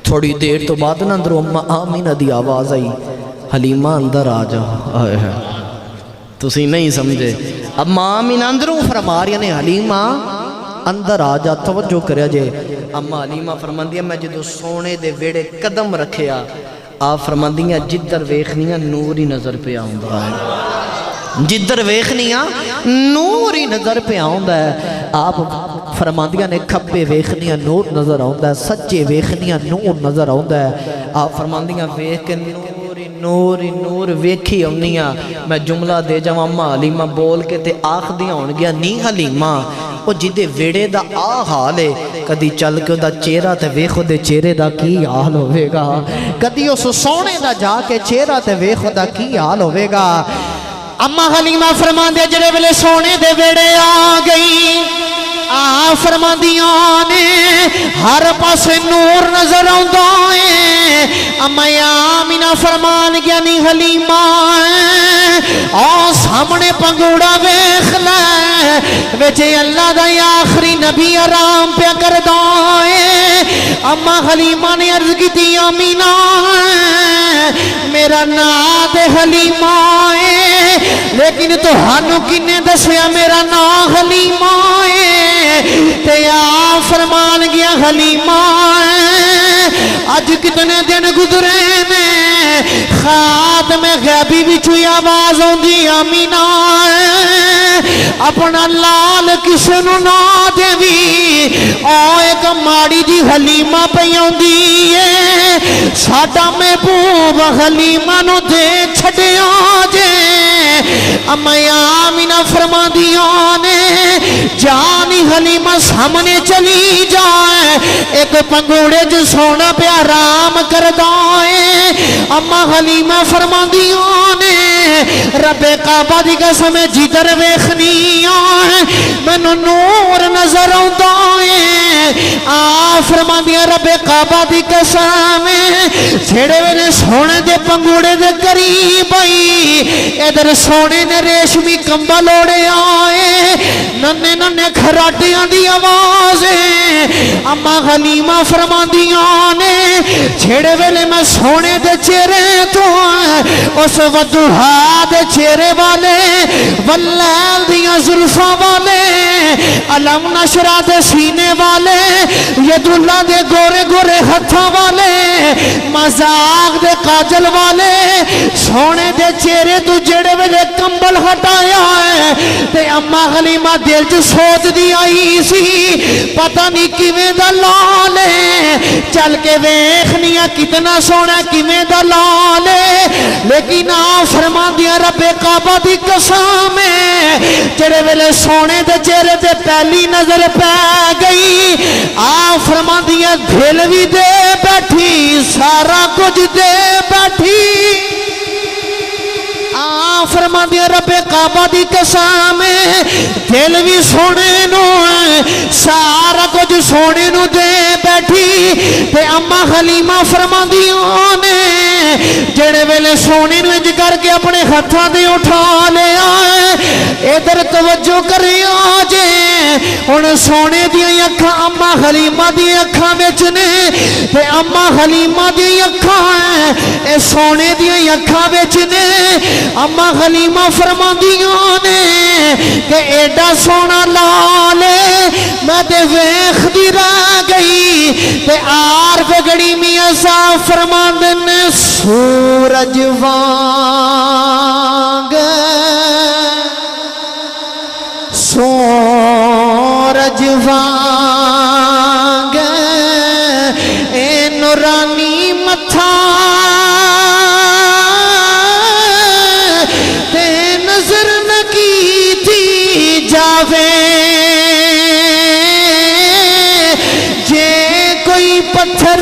S1: تھوڑی دیر تو بعد نا اندروں اما آمینہ دی آواز آئی حلیمہ اندر آ جا. آئے ہے تسی نہیں سمجھے. اما آمینہ اندروں فرما رہی نے حلیمہ اندر آ جا توجہ کریا جے. اما حلیمہ فرماندیاں میں جدو سونے دے ویڑے قدم رکھیا آپ فرماندیاں جدر ویخنیاں نور ہی نظر پہ آؤندہ ہے، جدر ویخنیاں نور ہی نظر پہ آؤندہ ہے. آپ فرماندیاں نے کھپے ویخنیاں نور نظر آؤندہ ہے، سچے ویخنیاں نور نظر آؤندہ ہے. آپ فرماندیاں ویخ کے نور ویکھی آؤنیاں. میں جملہ دے جاؤں اما حلیمہ بول کے تے آخ دیا ہون گیا نی حلیمہ او جدے ویڑے دا آ حال ہے کدی چل کے دا چہرہ تے ویخو دے چہرے دا کی حال ہوئے گا، کدی اس سونے دا جا کے چہرہ تے ویخو دا کی حال ہوئے گا. اما حلیمہ فرمان دے جڑے ویلے سونے دے ویڑے آ گئی فرماندیاں نے ہر پاس نور نظر آؤندہ ہے. اما آمینہ فرمان گیا نی حلیمہ سامنے پنگوڑا ویخ لے ویچے اللہ دا آخری نبی آرام پہ کر دائے. اما حلیمہ نے عرض کی تھی آمینہ میرا نام حلیمہ ہے لیکن تو ہانو کنے دسیا میرا نام حلیمہ ہے. تے آپ فرمان گیا حلیمہ آج کتنے دن گزرے نے خاتم غیبی بھی چھوئی آواز ہوندی آمینہ
S2: اپنا لال کسے نو نہ دیوی او ایک ماڑی جی حلیمہ پہ آندی ہے ساڈا محبوب حلیمہ نو دے چھڑے آجے اما آمینہ فرما دیا نے جانی حلیمہ سامنے چلی جائے ایک پنگوڑے جو سونا پہ آرام کر دائے اما حلیمہ فرما دیا نے رب کعبہ دی قسم جدر ویخنی آئے میں نور نظر آئے فرما دیا رب کعبہ دی قسم چھڑے ویلے سونے دے پنگوڑے دے قریب آئی ادھر سونے نے ریشمی کمبل اوڑے آئے ننے ننے کھراٹیاں دی آوازیں اما حلیمہ فرما دیا نے چھڑے ویلے میں سونے دے چہرے تو اس ودوہا دے چہرے والے واللیل دیا زلفہ والے علم نشرہ دے سینے والے ید اللہ دے گورے گورے ہتھا والے مزاق دے قاجل والے سونے دے چہرے تو جڑے ویلے کمبل ہٹایا ہے تے اما حلیمہ دل جو سوچ دی آئی سی پتہ نہیں کیویں دا لالے چل کے ویخنیا کتنا سونا کیویں دا لالے لیکن فرما دیا رب کعبہ دی قسم جڑے ویلے سونے دے چہرے تے پہلی نظر پہ گئی فرما دیا دل بھی دے بیٹھی سارا کچھ دے بیٹھی فرما دیا رب کعبہ دی قسم دل بھی سونے نو سارا کچھ سونے نو دے بیٹھی تے اما حلیمہ فرما دیا نے جڑے ویلے سونے نو انج کر کے اپنے ہتھاں دے اٹھا لیا ادھر توجہ کرے آجے ہن سونے دی اکھاں اما حلیمہ دی اکھاں وچ نے تے اما حلیمہ دی اکھاں اے سونے دی اکھاں وچ نے اما حلیمہ فرما دیا نے کہ ایڈا سونا لالے میں دے ویخ دی رہ گئی تے آر بگڑی میاں صاحب فرما دینے سورج وانگ سورج وانگ اے نورانی متھا تے نظر نہ کی تھی جاوے جے کوئی پتھر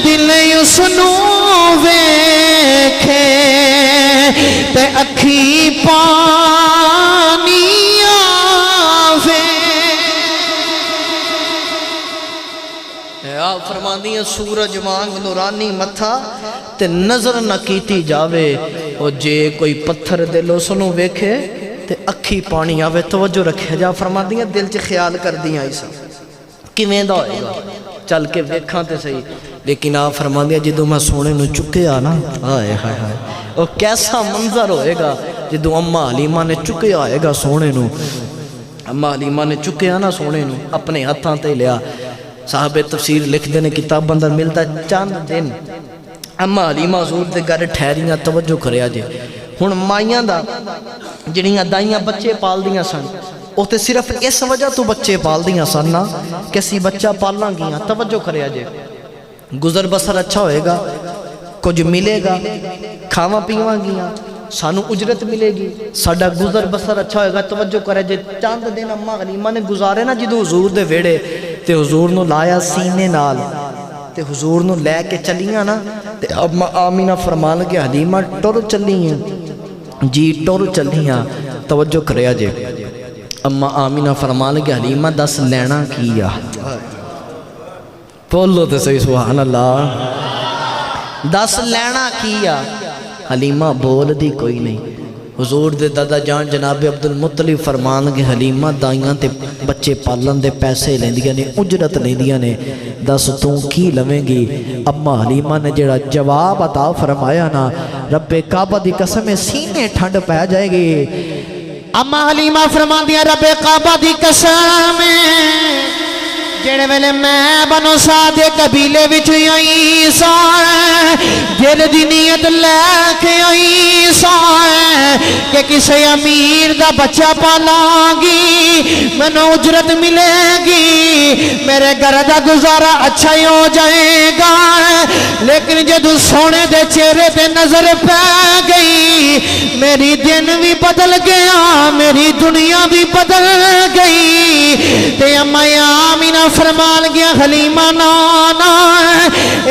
S2: دل اسنو ویکھے تے اکھی پانی آوے
S1: آپ فرما دیا سورج وانگ نورانی متھا تے نظر نہ کیتی جاوے اور جے کوئی پتھر دلو سنو ویکھے تے اکھی پانی آوے توجہ رکھے جا فرما دیا دل چ خیال کر دیا ایسا کیویں دا ہوئے گا چل کے ویکھاں تے صحیح لیکن آپ فرما دیا جدو میں سونے نو چکے آنا آئے ہائے ہائے اور کیسا منظر ہوئے گا جدو اما حلیمہ نے چکے آئے گا سونے نو اما حلیمہ نے چکے آنا سونے نو اپنے ہتھاں تے لیا صاحب تفسیر لکھ دینے کتاب اندر ملتا چند دن اما حلیمہ حضور دے گھر ٹھہریاں توجہ کریا جے ہن مائیاں دا جڑیاں دائیاں بچے پال دیاں سن وہ تے صرف اس وجہ تو بچے پال دیاں سن نا کسی بچہ پالنا گیاں توجہ کریا جے گزر بسر اچھا ہوئے گا کچھ ملے گا کھاواں پیواں گیاں سانو اجرت ملے گی ساڈا گزر بسر اچھا ہوئے گا توجہ کرے جے چند دن اما حلیمہ نے گزارے نا جدو حضور دے ویڑے تے حضور نو لایا سینے نال تے حضور نو لے کے چلیاں نا تے اما آمینہ فرمان کے حلیمہ ٹر چلیاں جی ٹر چلیاں توجہ کریا جے اما آمینہ فرمان کے حلیمہ دس لینا کیا بولو تے صحیح سبحان اللہ دس لینا کیا حلیمہ بول دی کوئی نہیں حضور دے دادا جان جناب عبدالمطلب فرمان کے حلیمہ دائیاں تے بچے پالن دے پیسے لیندیاں نے اجرت لیندیاں نے دس توں کی لویں گی اما حلیمہ نے جڑا جواب عطا فرمایا نا رب کعبہ دی قسم سینے ٹھنڈ پہ جائے گی
S2: اما حلیمہ فرما دیا رب کعبہ دی قسم جڑے ویلے میں بنو سعد قبیلے وچ آئی ساں دل دی نیت لے کے آئی ساں کہ کسے امیر دا بچہ پالاں گی مینوں اجرت ملے گی میرے گھر دا گزارا اچھا ہی ہو جائے گا لیکن جدو سونے دے چہرے تے نظر پہ گئی میری دن بھی بدل گیا میری دنیا بھی بدل گئی تے اماں آمینہ فرمان گیا حلیمہ نانا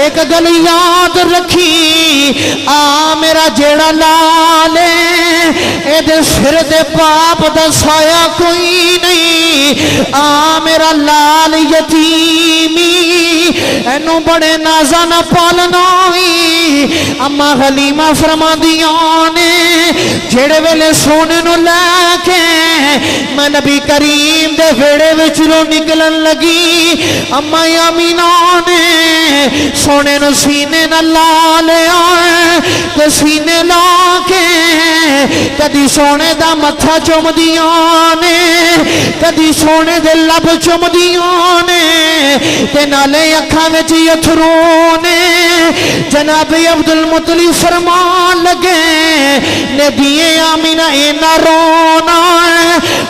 S2: ایک گل یاد رکھی آ میرا جیڑا لالے اے دے سر دے باپ دا سایہ کوئی نہیں آ میرا لال یتیمی اینو بڑے نازا نہ پالنا ہوئی اما حلیمہ فرما دیاں نے جڑے ویلے سونے نو لے کے میں نبی کریم دے ویڑے وچوں نکلن لگی اما آمینہ نے سونے نو سینے نہ لا لیا تے سینے لا کے کدی سونے دا متھا چوم دیاں نے کدی سونے دے لب چوم دیاں نے تے نالے اکھاں وچ اتھرو نے جناب عبدالمطلب فرمان لگے نبی آمینہ اے نہ رونا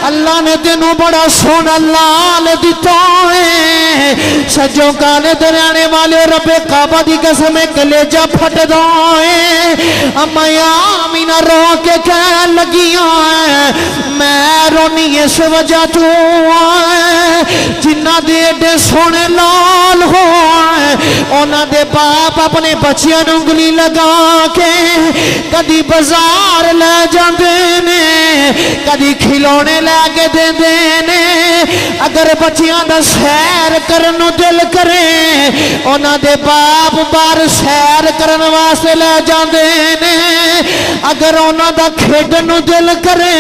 S2: اللہ نے تینوں بڑا سونا لال دیتا ہے سجوں کالے دریانے والے رب کعبہ دی قسم کلیجہ پھٹ دائیں اما آمینہ رو کے کہہ لگیاں میں رونی اس وجہ تو جنہ دے دے سونے لال ہوئے اونا دے باپ اپنے بچیاں انگلی لگا کے کدی بازار لے جاندے نے کدی کھلونے لے کے دے دینے اگر بچیاں دا سیر کرنو دل کرے اونا دے باپ بار سیر کرن واسطے لے جاندے نے اگر اونا دا کھیڈنو دل کرے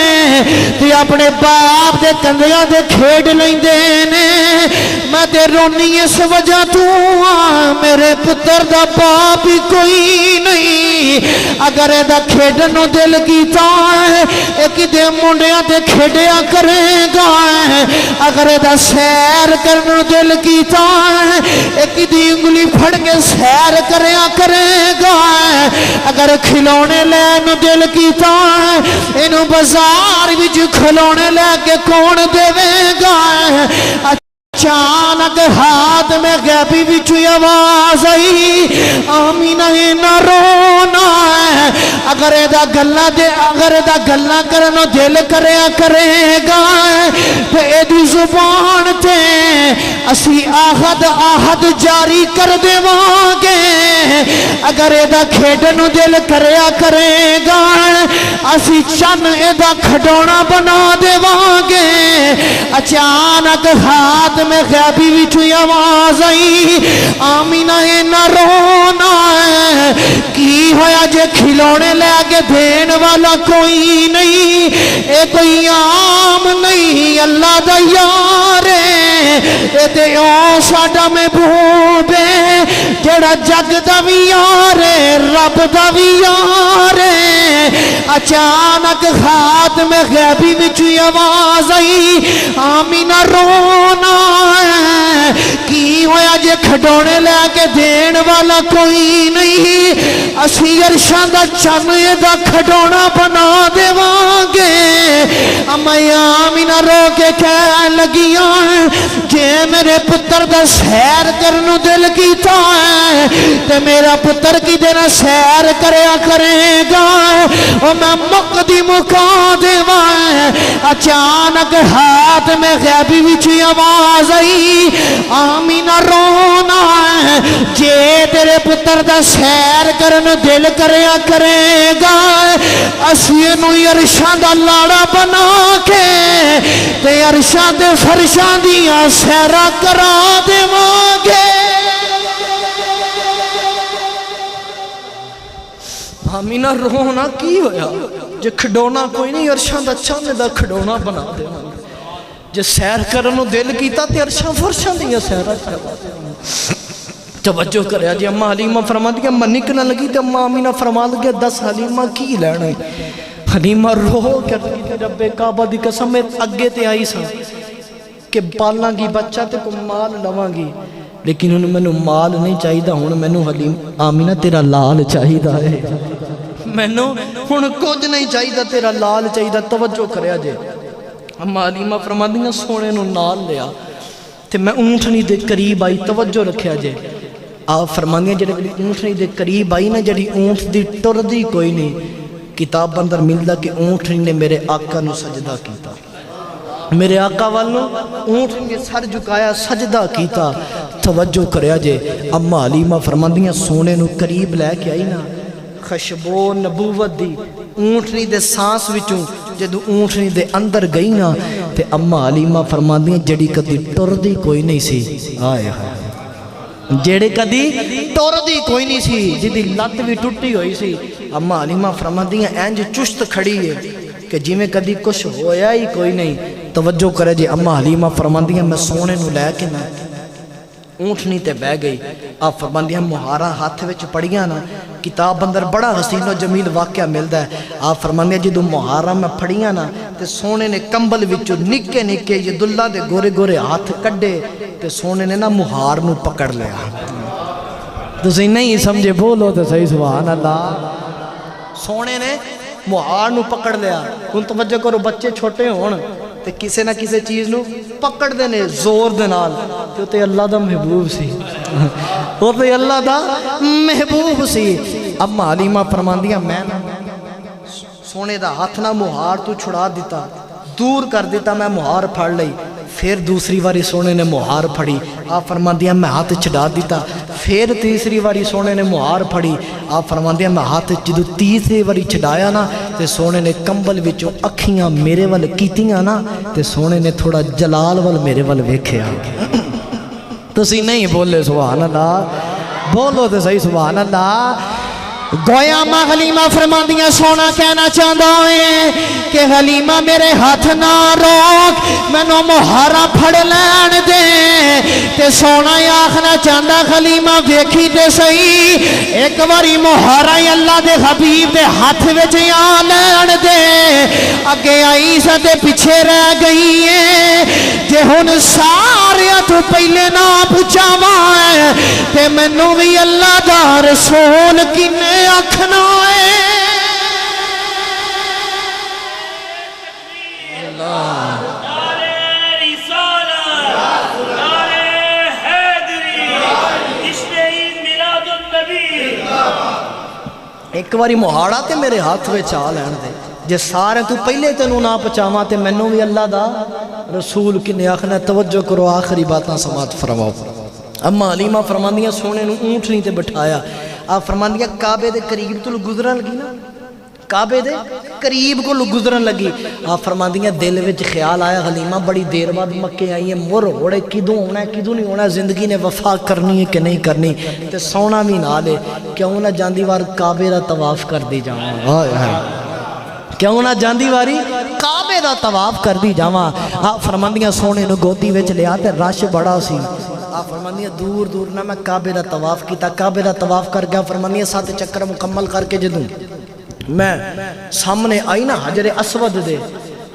S2: تے اپنے باپ دے کندیاں دے کھیڈ لیندے نے میں تے رونی اس وجہ تو میرے پتر دا باپ ہی کوئی نہیں اگر اے دا کھیڈنو دل کیتا ہے ایک دے منڈیاں تے کھیڈیا کرے گا اگر اے دا سیر کرنو دل کیتا ہے ایک دی انگلی پھڑ کے سیر کریا کرے گا اگر کھلونے لینو دل کیتا ہے انہوں بازار وچ کھلونے لے کے کون دے گا اچانک ہاتھ میں غیبی وچوں آواز آئی آمینہ نہ رونا اگر اے دا گلہ کرنو دل کریا کرے گا تے اے دی زبان تے اسی آہد جاری کر دے وانگے اگر اے دا کھیڈنو دل کریا کرے گا اسی چن اے دا کھڈونا بنا دے وانگے اچانک ہاتھ میں غیبی وچوں آواز آئی آمینہ اے نہ رونا کی ہویا جے کھلونے لے کے دین والا کوئی نہیں اے کوئی عام نہیں اللہ دا یار اے تے او ساڈا محبوب ہے جڑا جگ دا وی یار رب دا وی یار اچانک ہاتھ میں غیبی وچوں آواز آئی آمینہ رونا کی ہویا جے کھڈونے لے کے دین والا کوئی نہیں اسی عرشاں دا چن دا کھڈونا بنا دے وانگے اما آمینہ رو کے کہہ لگیاں جے میرے پتر دا سیر کرنو دل کیتا ہے تے میرا پتر کی دینا سیر کریا کرے گا اور میں مقدی مکا دے وائے اچانک ہاتھ میں غیبی وچی آواز آئی آمینہ رونا جے تیرے پتر دا سیر کرنو دل کریا کرے گا اسینو عرشاں دا لاڑا بنا کے تے عرشاں دے فرشاں دیاں سیرا کرا دے مانگے
S1: آمینہ رونا کی ہویا جے کھڈونا کوئی نہیں عرشاں دا چاند دا کھڈونا بنا دے جے سیر کرنو دل کیتا تے عرشاں فرشاں دیاں سیرا کرا دے توجہ کریا جی اماں حلیمہ فرما دیا میں نکلنے لگی تے اماں آمینہ فرما لگیا 10 حلیمہ کی لینے حلیمہ رو کر رب کعبہ دی قسم میں اگے تے آئی سا کہ پالاں گی بچہ تے کو مال لواں گی، لیکن ہن مینوں مال نہیں چاہیدا، ہن مینوں حلیم آمینہ تیرا لال چاہیدا ہے، مینوں ہن کچھ نہیں چاہیدا، تیرا لال چاہیدا۔ توجہ کریا جے، اما حلیمہ فرماندیاں سونے نو نال لیا تے میں اونٹنی دے قریب آئی، توجہ رکھیا جے، آپ فرماندیاں جڑے اونٹنی دے قریب آئی نا، جڑی اونٹ دی ٹردی کوئی نہیں، کتاب اندر ملدا کہ اونٹنی نے میرے آقا نو سجدہ کیتا، میرے آقا والوں اونٹنی نے سر جھکایا، سجدہ کیتا۔ توجہ کریا جے، اما حلیمہ فرماندیاں سونے نو قریب لے کے آئی نا، خشبو نبوت دی اونٹنی دے سانس وچوں جدو اونٹنی دے اندر گئی نا، تے اما حلیمہ فرماندیاں جڑی کدی ٹردی کوئی نہیں سی، آئے ہائے، جڑے کدی ٹردی کوئی نہیں سی، جدی لت بھی ٹوٹی ہوئی سی، اما حلیمہ فرماندیاں اینج چست کھڑی ہے کہ جی میں کدی کچھ ہویا ہی کوئی نہیں۔ توجہ کرے جی، اما حلیمہ فرماندیاں میں سونے نو لے کے نا اونٹنی تے بہ گئی، آپ فرماندیاں مہارا ہاتھ وچ پڑیاں نا، کتاب اندر بڑا حسین و جمیل واقعہ ملدا ہے، آپ فرماندیاں جدو مہارا میں پھڑیاں نا تے سونے نے کمبل وچوں نکے نکے عبداللہ دے گورے گورے ہاتھ کڈے تے سونے نے نا مہار نو پکڑ لیا۔ تسی نہیں سمجھے، بولو تے صحیح سبحان اللہ، سونے نے مہار نو پکڑ لیا۔ ہن توجہ کرو، بچے چھوٹے ہون تے کسے نہ کسے چیز نو پکڑ دینے زور دے نال، تے اللہ دا محبوب سی، وہ تے اللہ دا محبوب سی۔ اما حلیمہ فرماندیاں میں نا سونے دا ہاتھ نہ مہار تو چھڑا دیتا، دور کر دیتا، میں مہار پھڑ لئی، پھر دوسری واری سونے نے مہار پھڑی، آپ فرماندیاں میں ہاتھ چھڑا دیتا، پھر تیسری واری سونے نے مہار پھڑی، آپ فرماندیاں میں ہاتھ جدو تیسری واری چھڑایا نا تے سونے نے کمبل وچوں اکھیاں میرے ول کیتیاں نا تے سونے نے تھوڑا جلال ول میرے ول ویکھیا۔ تسی نہیں بولے سبحان اللہ، بولو تے صحیح سبحان اللہ۔ گویا اما حلیمہ فرماندیاں سونا کہنا چاہتا ہے کہ حلیمہ میرے ہاتھ نہ روک، مینوں مہارا پھڑ لین دے، تے سونا آخنا چاہتا حلیمہ ویکھی تے صحیح، ایک باری مہارا اللہ دے حبیب دے ہاتھ وچ آ لین دے، اگے آئی سا تے پیچھے رہ گئی ہے، جے ہن سارے تو پہلے نہ پچاواں تے مینوں بھی اللہ دا رسول کنے آکھنا ہے۔ ایک باری مہاڑا تے میرے ہاتھ میں چاہ لین دے، جے سارے تو پہلے تینوں نہ پچاواں تے مینوں بھی اللہ دا رسول کنے آکھنا۔ توجہ کرو، آخری باتاں سماعت فرماؤ۔ اما حلیمہ فرماندیاں سونے نو اونٹنی تے بٹھایا، آپ فرماندیاں کعبے دے قریب تو گزرن لگی نا، کعبے دے قریب کو گزرن لگی، آپ فرماندیاں دل وچ خیال آیا حلیمہ بڑی دیر بعد مکے آئی ہے، مر ہوڑے کدوں ہونا ہے کدوں نہیں ہونا، زندگی نے وفا کرنی ہے کہ نہیں کرنی، تے سونا بھی نال ہے، کیوں نہ جاندی وار کعبے دا طواف کر دی جاواں، کیوں نہ جاندی واری کعبے دا طواف کر دی جاواں۔ آپ فرماندیاں سونے نو گودی وچ لیا تے رش بڑا سی، آپ فرماندیاں دور دور نہ میں کعبے دا طواف کیتا، کعبے دا طواف کر گیا، فرماندیاں 7 چکر مکمل کر کے جدوں میں سامنے آئی نا حجر اسود دے،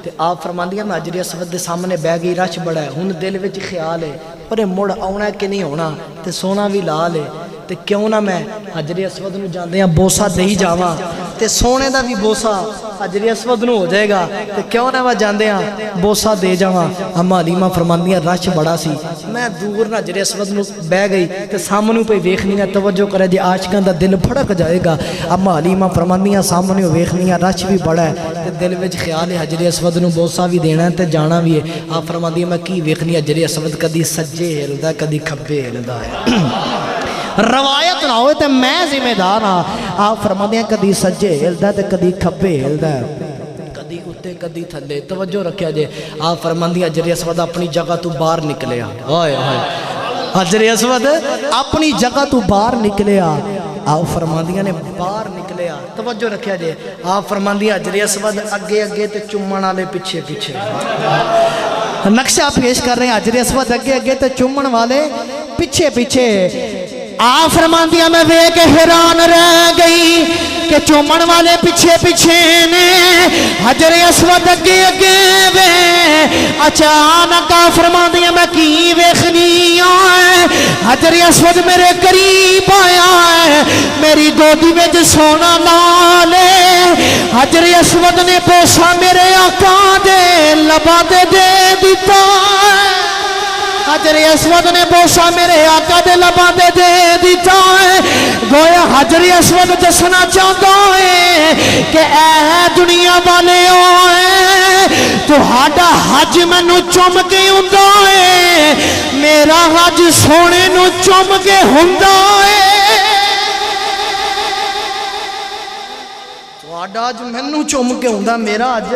S1: تے آپ فرماندیاں میں حجر اسود دے سامنے بہ گئی، رش بڑا ہے، ہن دل وچ خیال ہے پر مڑ آنا ہے کہ نہیں ہونا، تے سونا بھی لال ہے، تے کیوں نہ میں حجر اسود نو جاندیاں بوسا دے ہی جاواں، تے سونے دا بھی بوسا حجر اسود نو ہو جائے گا، تے کیوں نہ میں جاندیاں بوسا دے جاواں۔ اما حلیمہ فرماندیاں رش بڑا سی، میں دور نہ حجر اسود نو بہ گئی تے سامنے پہ ویکھنی ہے، توجہ کرے جی عاشقاں دا دل پھڑک جائے گا۔ اما حلیمہ فرماندیاں سامنے ویکھنی ہے، رش بھی بڑا ہے، تے دل وچ خیال ہے حجر اسود نو بوسا بھی دینا ہے تے جانا بھی ہے۔ آپ فرماندیاں میں کی ویکھنی ہے، حجر اسود کدی سجے ہلدا ہے کدی کھبے ہلدا ہے، روایت نہ ہوئے تے میں ذمہ دار ہاں۔ آپ فرماندیاں کدی سجے ہلدا تے کدی کھبے ہلدا ہے، کدی اتے کدی تھلے، توجہ رکھیا جے۔ آپ فرماندیاں حجر اسود اپنی جگہ تو باہر نکلیا، ہائے ہائے، حجر اسود اپنی جگہ تو باہر نکلیا، آپ فرماندیاں نے باہر نکلیا، توجہ رکھیا جے۔ آپ فرماندیاں حجر اسود اگے اگے تے چومن والے پیچھے پیچھے، نقشہ پیش کر رہے ہیں، حجر اسود اگے اگے تے چومن والے پیچھے پیچھے۔ آپ فرماندیاں میں ویکھ حیران رہ گئی
S2: کہ چومن والے پیچھے پیچھے نے حجر اسود اگے اگے وے اچانک فرماندیاں میں کی ویکھنی ہے حجر اسود میرے قریب آیا ہے میری گودی وچ سونا لالے حجر اسود نے بوسا میرے آقا دے لباں تے دے دیتا حجر اسود نے بوسا میرے آقا دے لباں تے دے دیتا ہے گویا حجر اسود دسنا چاہتا ہے کہ اے دنیا والے ہوئے تہاڈا حج مینوں چوم کے ہوندا ہے میرا حج سونے نو چوم کے ہوندا ہے
S1: تہاڈا حج مینوں چوم کے ہوندا میرا حج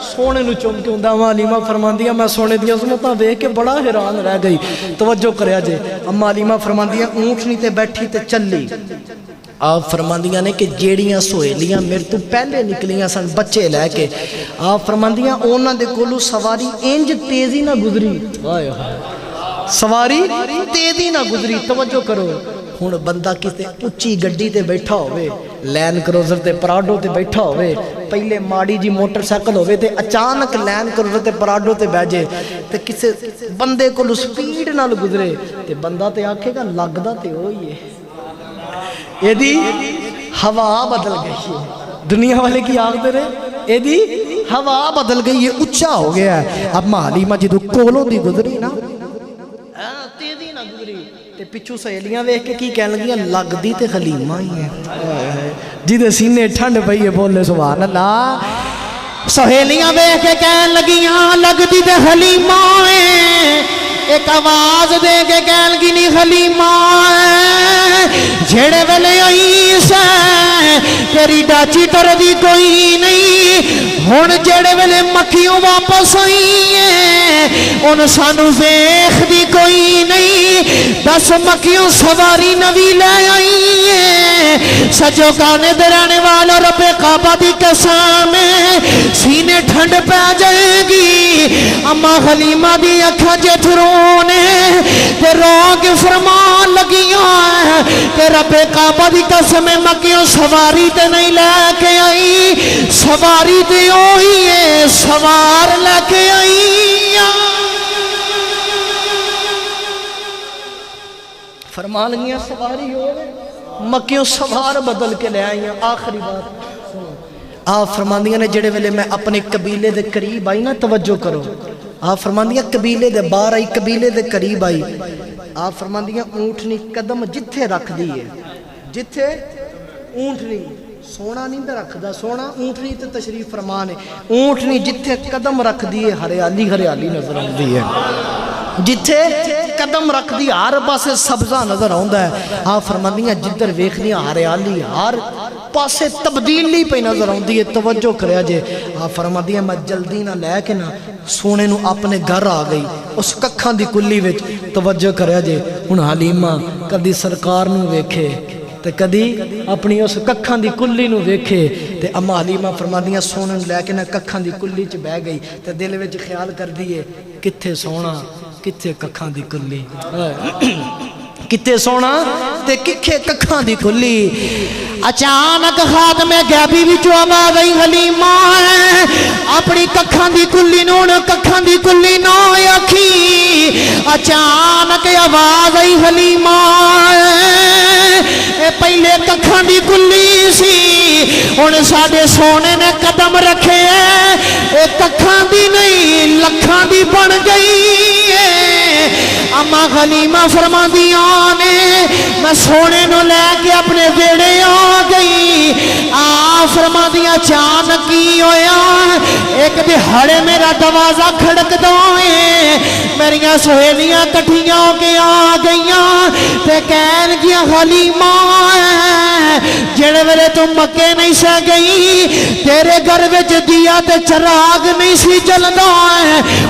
S1: سونے نو چوم کے ہوندا اما علیمہ فرماندیاں میں سونے دی عظمتاں ویکھ کے بڑا حیران رہ گئی توجہ کریا جے اما علیمہ فرماندیاں اونٹنی تے بیٹھی تے چلی آپ فرماندیاں نے کہ جیڑیاں سہیلیاں میرے تو پہلے نکلیاں سن بچے لے کے آپ فرماندیاں اونا دے کولو سواری انج تیزی نہ گزری سواری تیزی نہ گزری توجہ کرو ہن بندہ کتے اچھی گڈی تے بیٹھا ہوئے لین کروزر تے پراڈو تے بیٹھا ہوئے پہلے ماڑی جی موٹر سائیکل ہوئے تے اچانک لین کروزر تے پراڈو تے بیجے تے کسے بندے کو سپیڈ نال گزرے تے بندہ تے آکھے گا لگدا تے ہوئی ہے یہ دی ہوا بدل گئی ہے دنیا والے کی آگ دے رہے یہ دی ہوا بدل گئی ہے اچھا ہو گیا ہے اب حلیمہ جدو کولوں دی گزری نا تیزی نہ گزری تے پچھو سہیلیاں ویکھ کے کی کہن لگیاں لگ دی تے حلیمہ ہی ہے جدے سینے ٹھنڈ پئی ہے بولے سبحان اللہ
S2: سہیلیاں ویکھ کے کہن لگیاں لگ دی تے حلیمہ ہے ایک آواز دے کے کہن لگی نی حلیمہ جھڑے ویلے آئی سے تیری ڈاچی ٹر دی کوئی نہیں ہن جڑے ویلے مکھیوں واپس آئی ہیں ان سانو ویکھ دی کوئی نہیں دس مکھیوں سواری نوی لے آئی ہیں سجو گانے دے رہنے والا رب کعبہ دی قسم سینے ٹھنڈ پہ جائے گی اما حلیمہ دی اکھاں جتھرونے تے رو کے فرمان لگیاں کہ رب کعبہ دی قسم مکھیوں سواری تے نہیں لے کے آئی سواری تے ہوئی ہے سوار لے کے آئی
S1: فرمان لگیاں سواری ہو مکیوں سوار بدل کے لے آئیاں آخری بات آپ فرماندیاں نے جڑے ویلے میں اپنے قبیلے دے قریب آئی نا توجہ کرو آپ فرماندیاں قبیلے دے باہر آئی قبیلے دے قریب آئی آپ فرماندیاں اونٹنی قدم جتھے رکھ دیئے جتھے اونٹنی سونا نہیں دے رکھ دا سونا اونٹنی تے تشریف فرمان ہے اونٹنی جتھے قدم رکھ دیئے ہریالی ہریالی نظر آن دیئے جتھے قدم رکھ دی ہر پاسے سبزہ نظر آندا ہے آپ فرماندیاں جدھر ویکھدیاں ہریالی ہر پاسے تبدیلی پہ نظر آندی ہے توجہ کریا جے آپ فرماندیاں میں جلدی نہ لے کے نہ سونے نو اپنے گھر آ گئی اس ککھاں دی کلی وچ توجہ کریا جے ہن حلیمہ کدی سرکار نو ویکھے تے کدی اپنی اس ککھاں دی کلی نو ویکھے تے اما حلیمہ فرماندیاں سونے نو لے کے نہ ککھاں دی کلی چ بہ گئی تے دل وچ خیال کر دیے کتھے سونا کتھے ککھاں دی کلی کتے سونا تے ککھے ککھاں دی کھلی
S2: اچانک خاتم غیبی وچوں آواز آئی حلیمہ اپنی ککھاں دی کلی نون ککھاں دی کلی نہ آکھی اچانک آواز آئی حلیمہ اے پہلے ککھاں دی کلی سی ہن ساڈے سونے نے قدم رکھے اے ککھاں دی نہیں لکھاں دی بن گئی اما حلیمہ فرماندیاں نے میں سونے نو لے کے اپنے بیڑے آ گئی فرماندیاں اچانک کی ہویا ایک دہاڑے میرا دروازہ کھڑک دوئے میریاں سہیلیاں کٹھیاں ہو کے آ گئیاں تے کہن گیا حلیمہ جڑے ویلے تو مکے نہیں سہ گئی تیرے گھر وچ دیا تے چراغ نہیں سی جلدا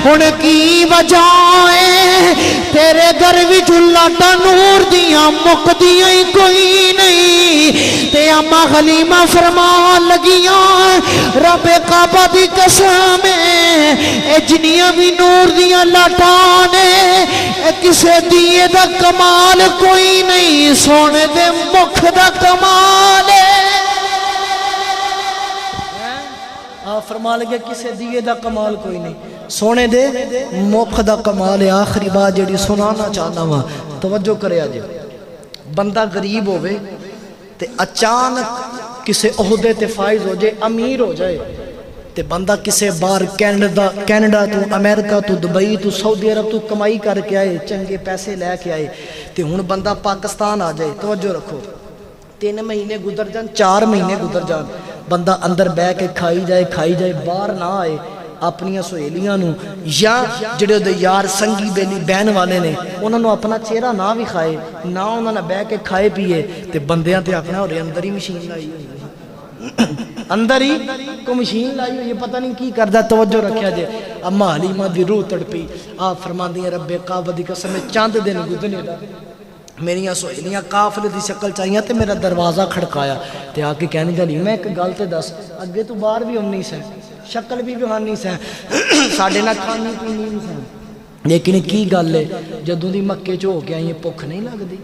S2: ہن کی وجہ ہے تیرے گھر وچ لاٹا نور دیاں مکدیاں ہی کوئی نہیں تے اما حلیمہ فرمان لگیاں رب کعبہ دی قسم اے جنیاں بھی نور دیاں لاٹاں نے اے کسے دیے دا کمال کوئی نہیں سونے دے مکھ دا کمال ہے
S1: آپ فرما لگے کسے دیے دا کمال کوئی نہیں، سونے دے مکھ دا کمال ہے۔ آخری بات جڑی سنانا چاہنا وا، توجہ کرے آج، بندہ غریب ہوئے تے اچانک کسے عہدے تے فائز ہو جائے، امیر ہو جائے تے بندہ کسے بار کینیڈا تو امریکہ تو دبئی تو سعودی عرب تو کمائی کر کے آئے، چنگے پیسے لے کے آئے تے ہن بندہ پاکستان آ جائے، توجہ رکھو 3 مہینے گزر جان، 4 مہینے گزر جان، بندہ اندر بہ کے کھائی جائے باہر نہ آئے اپنی سہیلیاں نو یا جڑے دے یار سنگی بیلی بہن والے نے انہاں نو اپنا چہرہ نہ بھی کھائے نہ انہاں نہ بہ کے کھائے پیے تے بندیاں تے آکھنا اور اندر ہی مشین لائی ہوئی اندر ہی کو مشین لائی ہوئی، پتہ نہیں کی کردا۔ توجہ رکھیا جے، اما حلیمہ دی روح تڑپی، آپ فرماندی ہیں رب کعبہ دی قسم چاند دن گزرے دا میریاں سہیلیاں قافلے دی شکل چاہیے تے میرا دروازہ کھڑکایا تے آ کے کہنے گلی میں ایک گل تے دس، اگے تو باہر بھی ہونی سے شکل بھی بہانی سے ساڈے نہ کھانی پینی نہیں سے، لیکن کی گل ہے جدوں دی مکے چ ہو کے آئی بھوک نہیں لگدی؟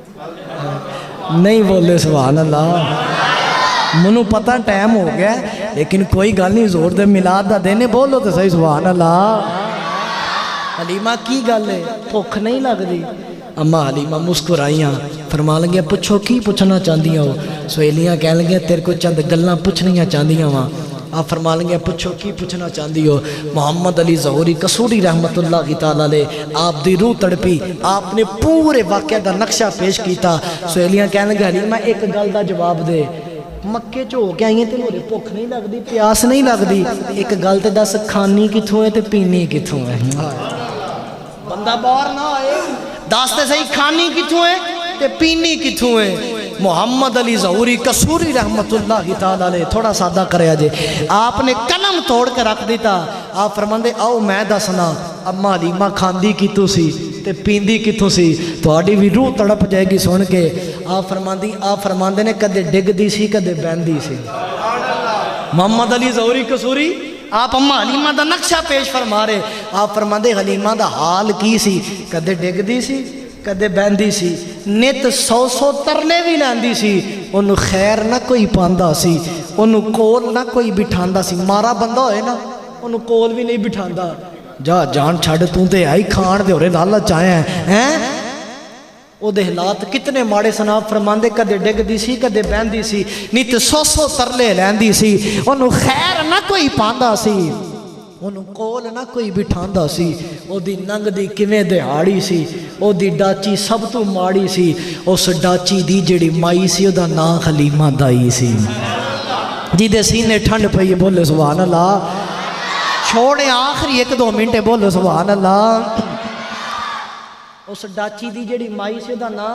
S1: نہیں بولے سبحان اللہ، منو پتہ ٹائم ہو گیا لیکن کوئی گل نہیں، زور دے میلاد دا دن بولو تو صحیح سبحان اللہ۔ حلیمہ کی گل ہے بھوک نہیں لگدی؟ اما حلیمہ مسکرائیاں، فرما لگے پوچھو کی پوچھنا چاہدیاں ہو؟ سہیلیاں کہہ لگے تیرے کو چند گلاں پوچھنیاں چاہدیاں وا، آپ فرما لگے پوچھو کی پوچھنا چاہدی ہو؟ محمد علی ظہوری قصوری رحمت اللہ تعالیٰ علیہ آپ دی روح تڑپی، آپ نے پورے واقعہ دا نقشہ پیش کیتا۔ سہیلیاں کہہ لگے حلیمہ ایک گل دا جواب دے، مکے چ ہو کے آئیں تے میرے بھوک نہیں لگدی پیاس نہیں لگدی، ایک گل تے دس کھانی کتھوں ہے تے پینی کتھوں ہے؟ بندہ باہر نہ آئے دس تے صحیح کھانی کتھوں ہے تے پینی کتھوں ہے؟ محمد علی ظہوری قصوری رحمت اللہ تعالیٰ علیہ تھوڑا سادہ کرے جے، آپ نے قلم توڑ کے رکھ دیتا، آپ فرماندے آؤ میں دسنا اما حلیمہ کھاندی کتھوں سی تے پیندی کتھوں سی، تہاڈی بھی روح تڑپ جائے گی سن کے۔ آپ فرماندے نے کدے ڈگ دی سی کدے بہندی سی۔ محمد علی ظہوری قصوری آپ اما حلیمہ دا نقشہ پیش فرما رہے، آپ فرماندے حلیمہ دا حال کی سی، کدے ڈگ دی سی کدے بہندی سی، نت 100 ترلے بھی لیندی سی، انہوں خیر نہ کوئی پاندا سی، انہوں کول نہ کوئی بٹھاندا سی، مارا بندہ ہوئے نا انہوں کول بھی نہیں بٹھاندا، جا جان چھڑ توں تے آئی کھان دے ہورے لالچ آئے ہیں او دے حالات کتنے ماڑے سناب فرماندے کدے ڈگ دی سی کدے بہندی سی، نت 100 ترلے لیندی سی، انہوں خیر نہ کوئی پاندا سی، انہوں کول نہ کوئی بٹھاندا سی، او دی ننگ دی کیویں دہاڑی سی، او دی ڈاچی سب تو ماڑی سی، اس ڈاچی دی جڑی مائی سی او دا نام حلیمہ دائی سی، جی دے سینے ٹھنڈ پئی بولے سبحان اللہ، چھوڑے آخری 1-2 منٹ بولو سبحان اللہ۔ اس ڈاچی دی جڑی مائی سی دا نا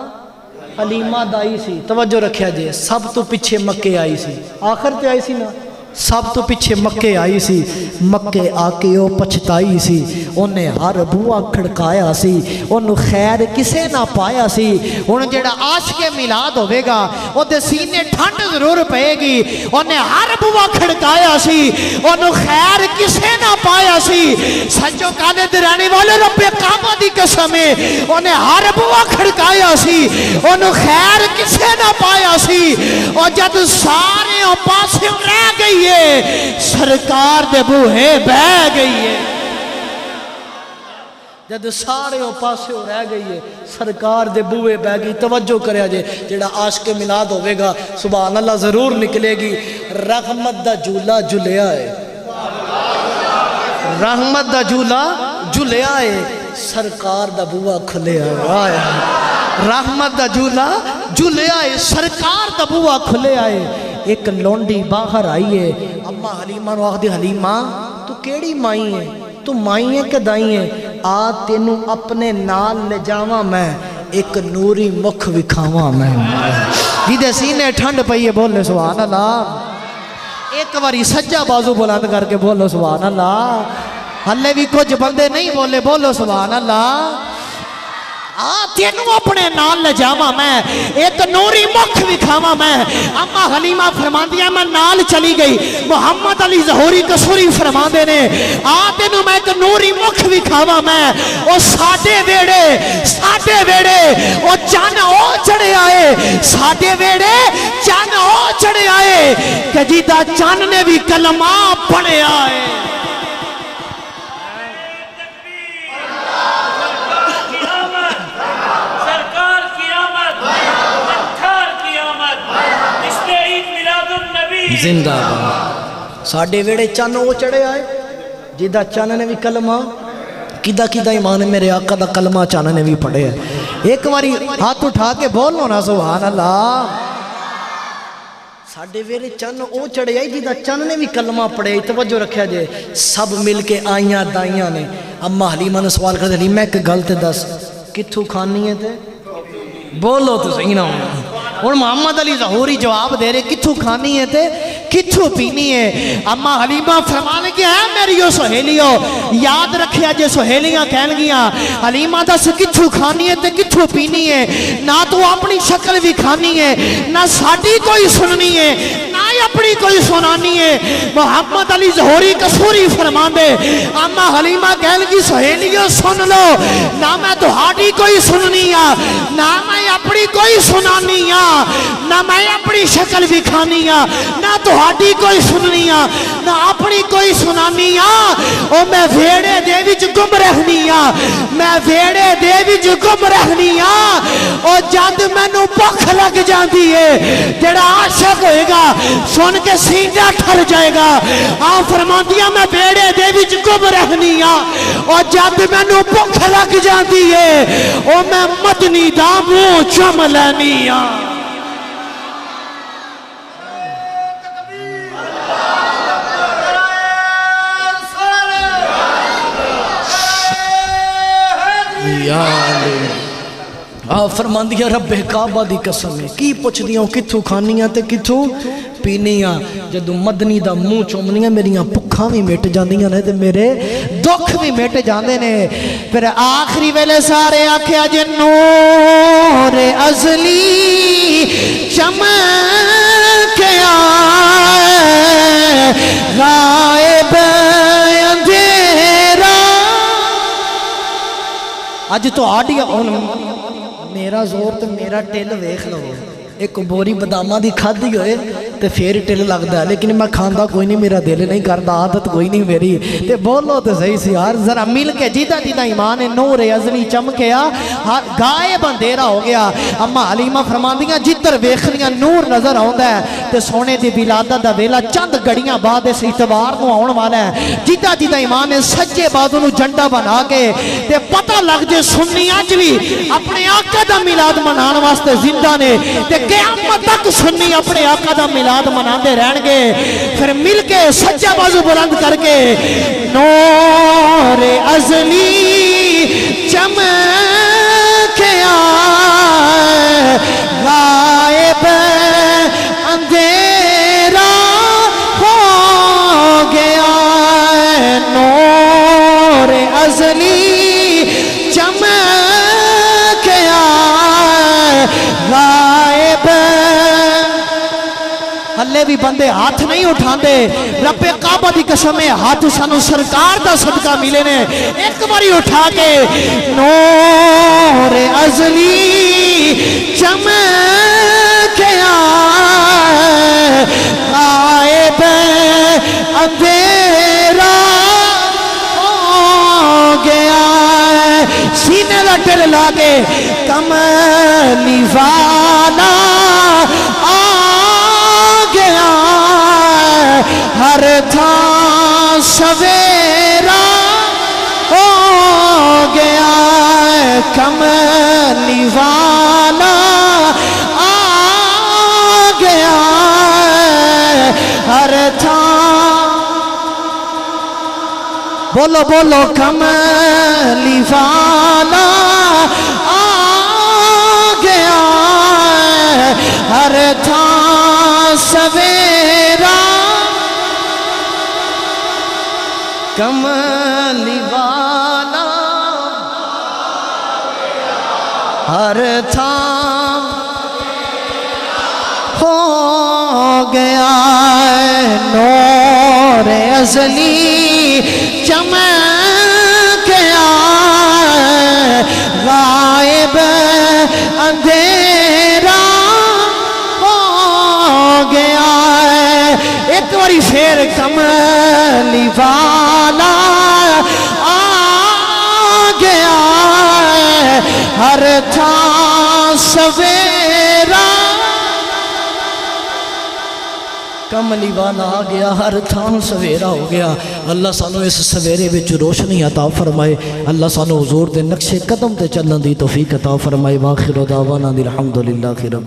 S1: حلیمہ دائی سی، توجہ رکھیا جے، سب تو پیچھے مکے آئی سی، آخر تے آئی سی نا، سب تو پیچھے مکے آئی سی، مکے آکے او پچھتائی سی، انہیں ہر بوا کھڑکایا سی، انہوں خیر کسے نہ پایا سی، انہیں جڑا عاشق میلاد ہوئے گا وہ دے سینے ٹھنڈ ضرور پئے گی، انہیں ہر بوا کھڑکایا سی، انہوں خیر کسے نہ پایا سی، سجو کالے درانے والے رب کعبہ دی قسمیں انہیں ہر بوا کھڑکایا سی، انہوں خیر کسے نہ پایا سی، اور جد سارے پاسے رہ گئی سرکار دے بوہے بہ گئی ہے، جد سارے پاسے رہ گئی ہے سرکار دے بوہے بہ گئی۔ توجہ کریا جے، جڑا عاشق میلاد ہوئے گا سبحان اللہ ضرور نکلے گی، رحمت دا جھولا جھلیا ہے، رحمت دا جھولا جھلیا ہے، سرکار دا بوہا کھلیا ہے، رحمت دا جھولا جھلیا ہے، سرکار دا بوہا کھلیا ہے۔ ایک لونڈی باہر آئی ہے، اما حلیمہ نو آخ دی حلیمہ تو کیڑی مائی ہے، تو مائی ہے کہ دائی ہے، آ تینوں اپنے نال لے جاواں میں، ایک نوری مکھ وکھاواں میں، جیدے سینے ٹھنڈ پئیے بولے سبحان اللہ، ایک واری سجا بازو بلند کر کے بولو سبحان اللہ، ہلے بھی کچھ بندے نہیں بولے بولو سبحان اللہ، تینوں اپنے نال لے جاواں میں، ایک نوری مکھ وکھاواں میں۔ اما حلیمہ فرماندیاں میں نال چلی گئی، محمد علی ظہوری قصوری فرماندے نے تینوں میں ایک نوری مکھ وکھاواں میں، او ساڈے ویڑے او چن او چڑھے آئے، ساڈے ویڑے چن او چڑھے آئے،
S2: کہ جیدہ چند نے بھی کلمہ پڑھیا ہے
S1: زندہ باد ساڑھے ویڑے چند وہ چڑھے آئے جیدہ چند نے بھی کلمہ کدہ کدہ ایمان میرے آقا دا کلمہ چند نے بھی پڑھے ہے ایک باری ہاتھ اٹھا کے بولو نا سبحان اللہ ساڑھے ویڑے چند وہ چڑھے آئے جیدہ چند نے بھی کلمہ پڑھے آئے توجہ رکھا جائے سب مل کے آئیاں دائیاں نے اما حلیمہ نے سوال کرتے حلیمہ ایک گلت دس کتھو کھانی ہے تے بولو تو صحیح نہ ہونا اور محمد علی ظہوری جواب دے رہے کتھو کھانی ہے تے کتھو پینی ہے اما حلیمہ فرمانے کی ہے میری سہیلیوں یاد رکھیا جے سہیلیاں کہن گیاں حلیمہ دس کتھو کھانی ہے تے کتھو پینی ہے نہ تو اپنی شکل بھی کھانی ہے نہ ساڑھی کوئی سننی ہے نہ اپنی کوئی سنانی ہے محمد علی ظہوری کسوری فرما دے اما حلیمہ کہن کی سہیلیوں سن لو نہ میں تو ہاڑی کوئی سننی ہے نہ میں اپنی کوئی سنانی ہے نہ میں اپنی شکل بھی کھانی ہے نہ تو ہاڑی کوئی سننی ہے نہ اپنی کوئی سنانی ہے او میں ویڑے دے وچ گم رہنی ہے میں ویڑے دے وچ گم رہنی ہے او جد مینوں بھوک لگ جاندی ہے جڑا عاشق ہوئے گا سن کے سینہ ٹھر جائے گا فرماندیاں میں ویڑے دے وچ گم رہنی ہے او جد مینوں بھوک لگ جاندی ہے او میں مدنی دا منہ چم لینی ہے فرماندیاں رب کعبہ دی قسم ہے کی پوچھ دیاں کتھو کھانیاں تے کتھو پینیاں جدو مدنی دا منہ چومنیاں میریاں پکھاں بھی مٹ جاندیاں نے تے میرے دکھ بھی مٹ جاندے نے پھر آخری ویلے سارے آکھیا جے نور ازلی چمکیا غائب اندھیرا اج تو آڈیا میرا زور تو میرا ٹل ویکھ لو ایک بوری باداماں دی کھادی ہوئے تے پھر ٹل لگدا ہے لیکن میں کھاندا کوئی نہیں میرا دل نہیں کردا عادت کوئی نہیں میری تے بولو تے صحیح سی یار ذرا مل کے جیدہ جیدہ ایمان نور ازلی چمکیا غائب اندھیرا ہو گیا اما حلیمہ فرماندیاں جدھر ویکھنیاں نور نظر آوندا ہے تے سونے دی ولادت دا ویلا چند گھڑیاں بعد اس اتوار نو آون والا ہے جیدہ جیدہ ایمان سجے بازو نو جھنڈا بنا کے تے پتہ لگ جے سنی اج بھی اپنے آقا دا میلاد منان واسطے زندہ نے تے قیامت تک سنی اپنے آقا دا میلاد مناندے رہن گے پھر مل کے سجا بازو بلند کر کے نور ازلی چمکیا غائب اندھیرا ہو گیا نور ازلی چمکیا غائب ہلے بھی بندے ہاتھ نہیں اٹھاندے رب کعبہ دی قسم ہے ہاتھ سانو سرکار دا صدقہ ملے نے ایک باری اٹھا کے نور ازلی چمکیا غائب اندھیرا ہو گیا سینے دا ٹل لاگے کملی والا ہر تھاں سویرا ہو گیا کملی والا آ گیا ہر تھاں بولو بولو کملی والا آ گیا ہر تھاں سویرا کملی والا ہر تھاں ہو گیا نور ازلی چمکیا غائب اندھیرا ہو گیا
S2: ایک شیر کملی والا آ گیا ہے ہر تھاں سویرا
S1: کملی والا آ گیا ہر تھان سویرا ہو گیا اللہ سانو اس سویرے وچ روشنی عطا فرمائے اللہ سانو حضور دے نقش قدم تے چلن دی توفیق عطا فرمائے واخر دعوانا الحمدللہ رب